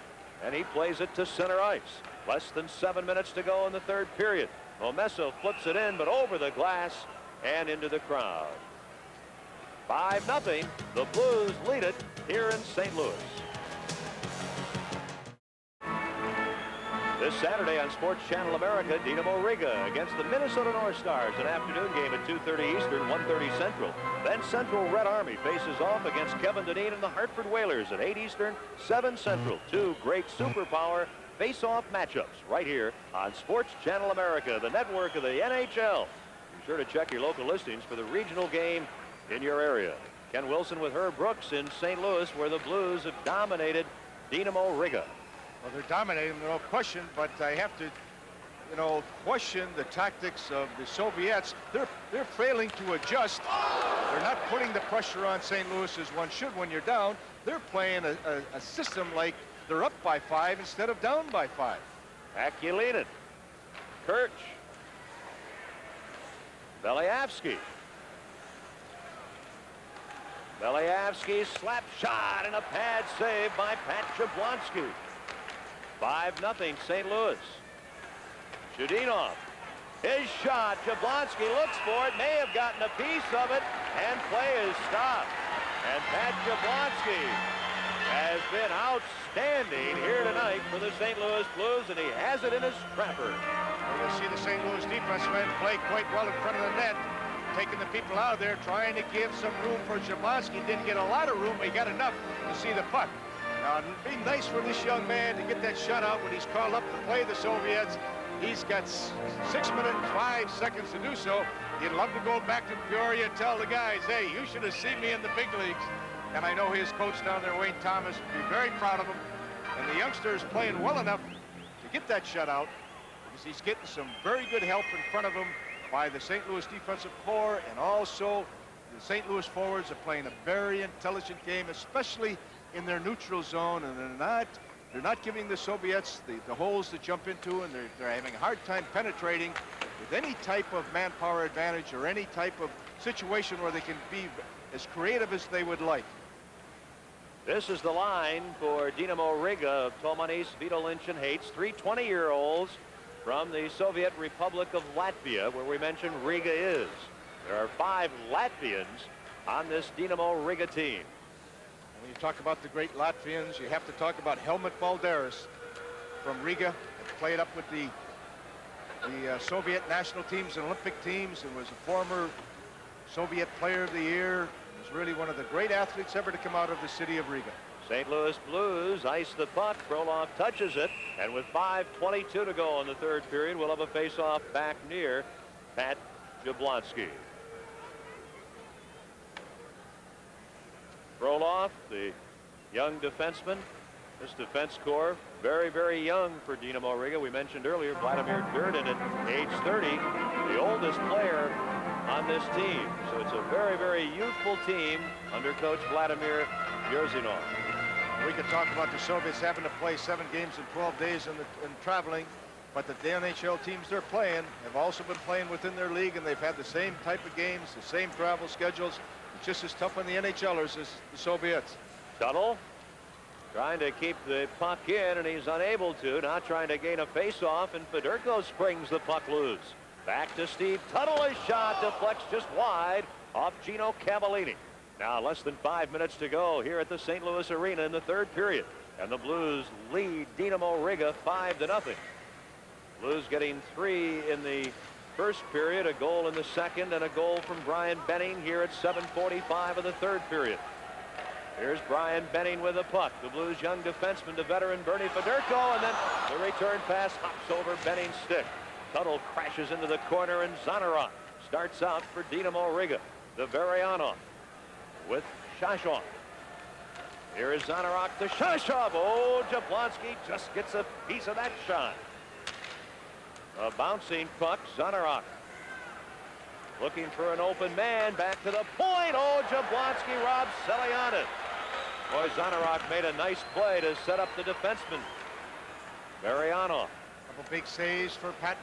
and he plays it to center ice. Less than 7 minutes to go in the third period. Momesso flips it in, but over the glass and into the crowd. 5-0. The Blues lead it here in St. Louis. This Saturday on Sports Channel America, Dynamo Riga against the Minnesota North Stars, an afternoon game at 2:30 Eastern, 1:30 Central. Then Central Red Army faces off against Kevin Dineen and the Hartford Whalers at 8 Eastern, 7 Central. 2 great superpower face-off matchups right here on Sports Channel America, the network of the NHL. Be sure to check your local listings for the regional game in your area. Ken Wilson with Herb Brooks in St. Louis, where the Blues have dominated Dynamo Riga. Well, they're dominating, no question, but I have to, question the tactics of the Soviets. They're failing to adjust. They're not putting the pressure on St. Louis as one should when you're down. They're playing a system like they're up by 5 instead of down by 5. Akulinen. Kirch. Beliavsky. Beliavsky slap shot and a pad save by Pat Jablonski. 5-0 St. Louis. Chudinov. His shot. Jablonski looks for it. May have gotten a piece of it. And play is stopped. And Pat Jablonski has been outstanding here tonight for the St. Louis Blues, and he has it in his trapper. We're going to see the St. Louis defensemen play quite well in front of the net, taking the people out of there, trying to give some room for Jablonski. Didn't get a lot of room, but he got enough to see the puck. Now, it'd be nice for this young man to get that shutout when he's called up to play the Soviets. He's got 6 minutes and 5 seconds to do so. He'd love to go back to Peoria and tell the guys, hey, you should have seen me in the big leagues. And I know his coach down there, Wayne Thomas, would be very proud of him. And the youngster is playing well enough to get that shutout because he's getting some very good help in front of him by the St. Louis defensive core, and also the St. Louis forwards are playing a very intelligent game, especially in their neutral zone, and they're not giving the Soviets the holes to jump into, and they're having a hard time penetrating with any type of manpower advantage or any type of situation where they can be as creative as they would like. This is the line for Dynamo Riga of Tomanis, Vitolinch, and Hates, 3 20-year-olds from the Soviet Republic of Latvia, where we mentioned Riga is. There are 5 Latvians on this Dynamo Riga team. When you talk about the great Latvians, you have to talk about Helmut Balderas from Riga, played up with the Soviet national teams and Olympic teams, and was a former Soviet Player of the Year. He was really one of the great athletes ever to come out of the city of Riga. St. Louis Blues ice the puck. Frolov touches it, and with 5:22 to go in the third period, we'll have a face-off back near Pat Jablonski. Frolov, the young defenseman. This defense corps, very, very young for Dynamo Riga. We mentioned earlier Vladimir Durden at age 30, the oldest player on this team. So it's a very, very youthful team under coach Vladimir Yerzinov. We could talk about the Soviets having to play 7 games in 12 days and traveling, but the NHL teams they're playing have also been playing within their league, and they've had the same type of games, the same travel schedules. It's just as tough on the NHLers as the Soviets. Tuttle trying to keep the puck in, and he's unable to. Now trying to gain a face-off, and Fedorko springs the puck loose. Back to Steve Tuttle. A shot deflects just wide off Gino Cavallini. Now less than 5 minutes to go here at the St. Louis Arena in the third period, and the Blues lead Dynamo Riga 5-0. Blues getting 3 in the first period, a goal in the second, and a goal from Brian Benning here at 7:45 of the third period. Here's Brian Benning with the puck. The Blues' young defenseman to veteran Bernie Fedorko, and then the return pass hops over Benning's stick. Tuttle crashes into the corner, and Zanarok starts out for Dynamo Riga. The Varianov with Shashov. Here is Zanarok to Shashov. Oh, Jablonski just gets a piece of that shot. A bouncing puck. Zanarok looking for an open man. Back to the point. Oh, Jablonski robs Selianin. Boy, Zanarok made a nice play to set up the defenseman. Mariano. Couple big saves for Pat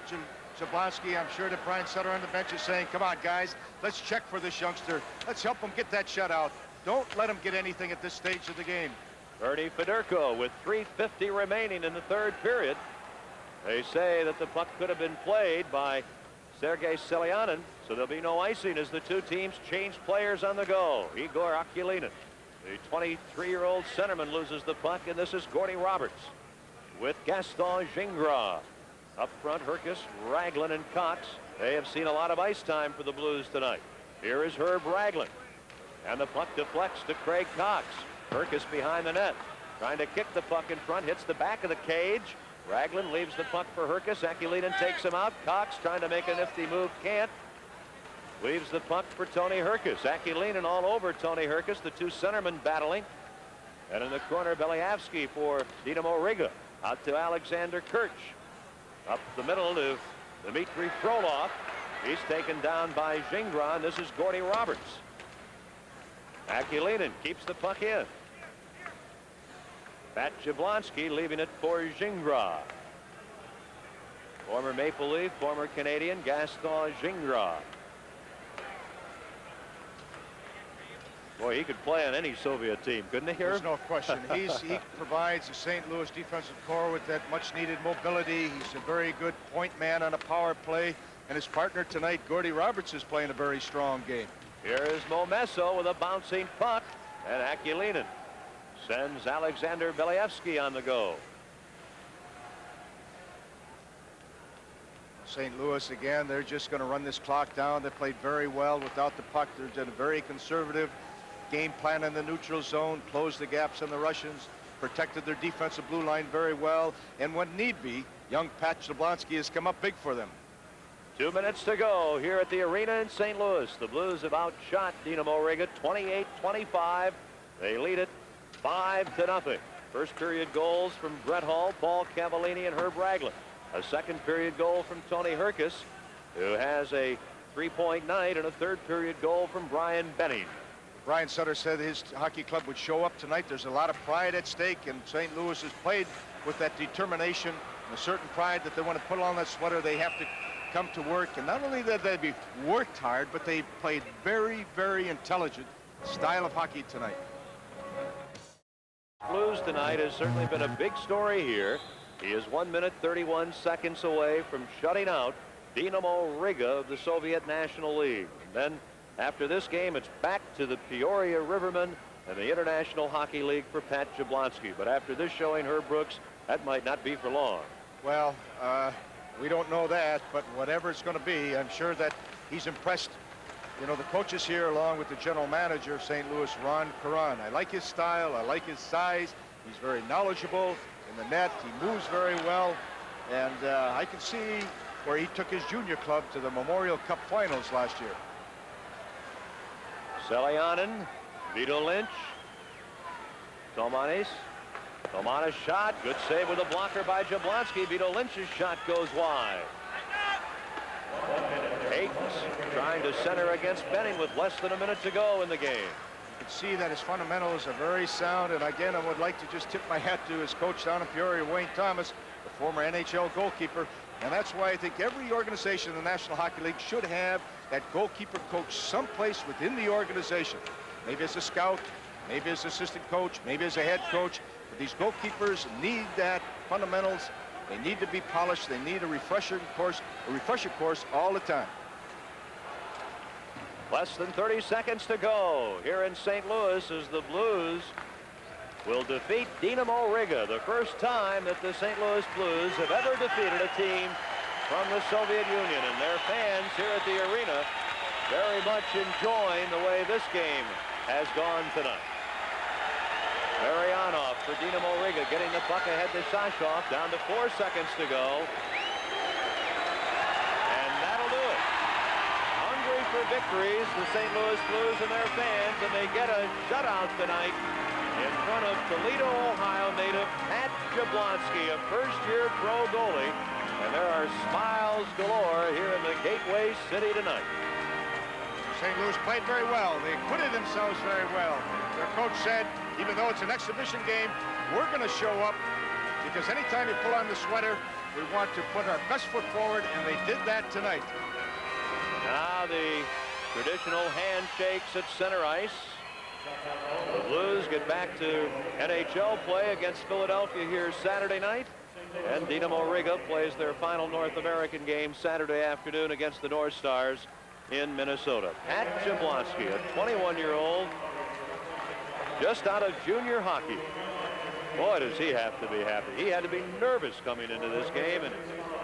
Jablonski. I'm sure that Brian Sutter on the bench is saying, come on, guys, let's check for this youngster. Let's help him get that shutout. Don't let him get anything at this stage of the game. Bernie Fedorko with 3:50 remaining in the third period. They say that the puck could have been played by Sergei Selianin, so there'll be no icing as the two teams change players on the go. Igor Akulinin, the 23-year-old centerman, loses the puck, and this is Gordy Roberts with Gaston Gingras. Up front, Herkus, Raglan, and Cox. They have seen a lot of ice time for the Blues tonight. Here is Herb Raglan, and the puck deflects to Craig Cox. Herkus behind the net, trying to kick the puck in front, hits the back of the cage. Raglan leaves the puck for Herkus. Akulinin takes him out. Cox trying to make a nifty move, can't. Leaves the puck for Tony Herkus. Akulinin all over Tony Herkus, the two centermen battling. And in the corner, Beliavsky for Dynamo Riga. Out to Alexander Kirch. Up the middle to Dmitry Frolov. He's taken down by Gingras, and this is Gordy Roberts. Akulinin keeps the puck in. Pat Jablonski leaving it for Gingras. Former Maple Leaf, former Canadian, Gaston Gingras. Boy, he could play on any Soviet team, couldn't he? There's no question. He provides the St. Louis defensive corps with that much-needed mobility. He's a very good point man on a power play. And his partner tonight, Gordy Roberts, is playing a very strong game. Here is Momesso with a bouncing puck. And Akulinen sends Alexander Believsky on the go. St. Louis, again, they're just going to run this clock down. They played very well without the puck. They're done a very conservative game plan in the neutral zone, closed the gaps on the Russians, protected their defensive blue line very well, and when need be, young Pat Jablonski has come up big for them. 2 minutes to go here at the arena in St. Louis. The Blues have outshot Dynamo Riga 28-25. They lead it 5-0. First period goals from Brett Hull, Paul Cavallini, and Herb Ragland. A second period goal from Tony Herkus, who has a 3-point night, and a third period goal from Brian Benning. Brian Sutter said his hockey club would show up tonight. There's a lot of pride at stake, and St. Louis has played with that determination and a certain pride that they want to put on that sweater. They have to come to work, and not only that they worked hard, but they played very, very intelligent style of hockey tonight. Blues tonight has certainly been a big story here. He is 1 minute 31 seconds away from shutting out Dynamo Riga of the Soviet National League. And then after this game, it's back to the Peoria Rivermen and the International Hockey League for Pat Jablonski. But after this showing, Herb Brooks, that might not be for long. Well, we don't know that, but whatever it's going to be, I'm sure that he's impressed. You know, the coaches here, along with the general manager of St. Louis, Ron Caron. I like his style. I like his size. He's very knowledgeable in the net. He moves very well. And I can see where he took his junior club to the Memorial Cup finals last year. Selianen, Vito Lynch, Tomanis. Tomanis shot. Good save with a blocker by Jablonski. Vito Lynch's shot goes wide. Hayes trying to center against Benning with less than a minute to go in the game. You can see that his fundamentals are very sound, and again, I would like to just tip my hat to his coach down in Peoria, Wayne Thomas, the former NHL goalkeeper, and that's why I think every organization in the National Hockey League should have that goalkeeper coach someplace within the organization. Maybe as a scout, maybe as assistant coach, maybe as a head coach, but these goalkeepers need that fundamentals. They need to be polished. They need a refresher course all the time. Less than 30 seconds to go here in St. Louis as the Blues will defeat Dynamo Riga, the first time that the St. Louis Blues have ever defeated a team from the Soviet Union. And their fans here at the arena very much enjoying the way this game has gone tonight. Marianov for Dynamo Riga getting the puck ahead to Sashov, down to 4 seconds to go. And that'll do it. Hungry for victories, the St. Louis Blues and their fans, and they get a shutout tonight in front of Toledo, Ohio native Pat Jablonski, a first-year pro goalie. And there are smiles galore here in the Gateway City tonight. St. Louis played very well. They acquitted themselves very well. Their coach said, even though it's an exhibition game, we're going to show up because anytime you pull on the sweater, we want to put our best foot forward, and they did that tonight. Now the traditional handshakes at center ice. The Blues get back to NHL play against Philadelphia here Saturday night. And Dynamo Riga plays their final North American game Saturday afternoon against the North Stars in Minnesota. Pat Jablonski, a 21-year-old, just out of junior hockey. Boy, does he have to be happy. He had to be nervous coming into this game, and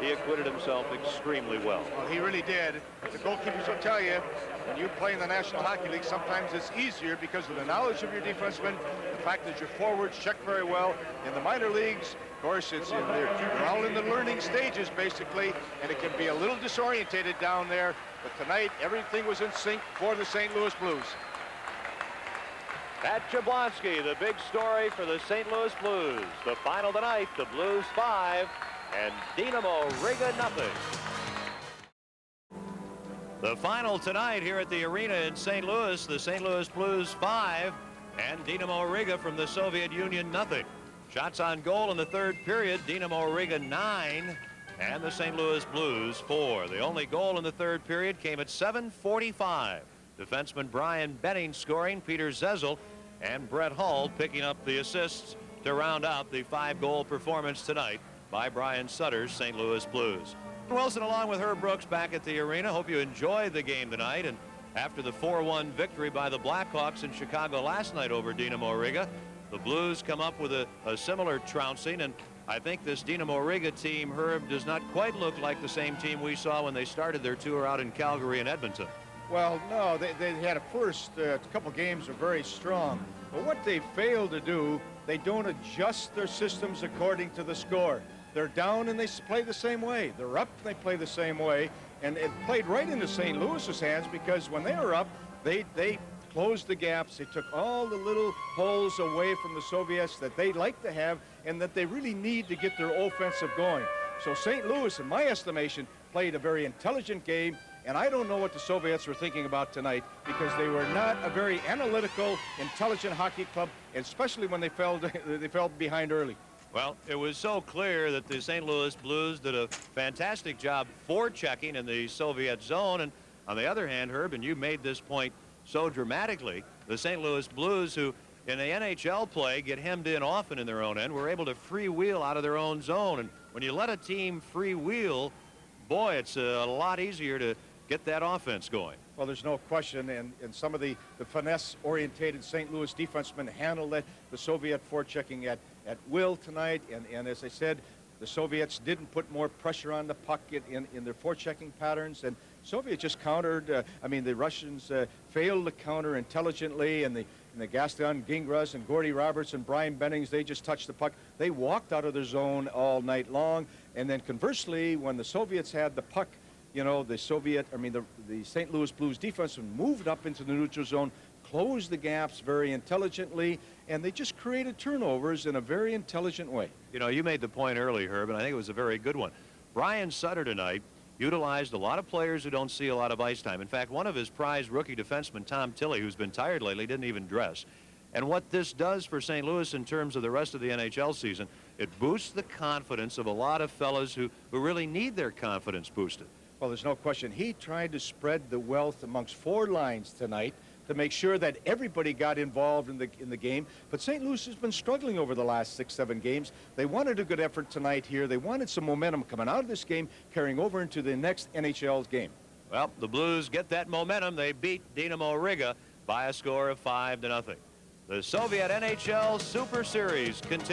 he acquitted himself extremely well. Well, he really did. The goalkeepers will tell you, when you play in the National Hockey League, sometimes it's easier because of the knowledge of your defensemen, the fact that your forwards check very well. In the minor leagues, of course, they're all in the learning stages, basically, and it can be a little disorientated down there. But tonight, everything was in sync for the St. Louis Blues. Pat Jablonski, the big story for the St. Louis Blues. The final tonight, the Blues 5 and Dynamo Riga nothing. The final tonight here at the arena in St. Louis, the St. Louis Blues 5 and Dynamo Riga from the Soviet Union nothing. Shots on goal in the third period, Dynamo Riga 9 and the St. Louis Blues 4. The only goal in the third period came at 7:45. Defenseman Brian Benning scoring, Peter Zezel and Brett Hull picking up the assists to round out the 5-goal performance tonight by Brian Sutter's St. Louis Blues. Wilson along with Herb Brooks back at the arena. Hope you enjoyed the game tonight, and after the 4-1 victory by the Blackhawks in Chicago last night over Dynamo Riga. The Blues come up with a similar trouncing, and I think this Dynamo Riga team, Herb, does not quite look like the same team we saw when they started their tour out in Calgary and Edmonton. Well, no, they had a first couple games are very strong. But what they failed to do, they don't adjust their systems according to the score. They're down and they play the same way. They're up and they play the same way. And it played right into St. Louis's hands, because when they were up, they closed the gaps. They took all the little holes away from the Soviets that they like to have and that they really need to get their offensive going. So St. Louis, in my estimation, played a very intelligent game. And I don't know what the Soviets were thinking about tonight, because they were not a very analytical, intelligent hockey club, especially when they fell behind early. Well, it was so clear that the St. Louis Blues did a fantastic job forechecking in the Soviet zone. And on the other hand, Herb, and you made this point so dramatically, the St. Louis Blues, who in the NHL play get hemmed in often in their own end, were able to freewheel out of their own zone. And when you let a team freewheel, boy, it's a lot easier to get that offense going. Well, there's no question, and some of the finesse-orientated St. Louis defensemen handled the Soviet forechecking at will tonight, and as I said, the Soviets didn't put more pressure on the puck in their forechecking patterns, and Soviets just countered. The Russians failed to counter intelligently, and the Gaston Gingras and Gordy Roberts and Brian Bennings, they just touched the puck. They walked out of their zone all night long, and then conversely, when the Soviets had the puck, the St. Louis Blues defense moved up into the neutral zone, closed the gaps very intelligently, and they just created turnovers in a very intelligent way. You made the point early, Herb, and I think it was a very good one. Brian Sutter tonight utilized a lot of players who don't see a lot of ice time. In fact, one of his prized rookie defensemen, Tom Tilley, who's been tired lately, didn't even dress. And what this does for St. Louis in terms of the rest of the NHL season, it boosts the confidence of a lot of fellas who really need their confidence boosted. Well, there's no question. He tried to spread the wealth amongst 4 lines tonight to make sure that everybody got involved in the game. But St. Louis has been struggling over the last 6-7 games. They wanted a good effort tonight here. They wanted some momentum coming out of this game, carrying over into the next NHL game. Well, the Blues get that momentum. They beat Dynamo Riga by a score of 5-0. The Soviet NHL Super Series continues.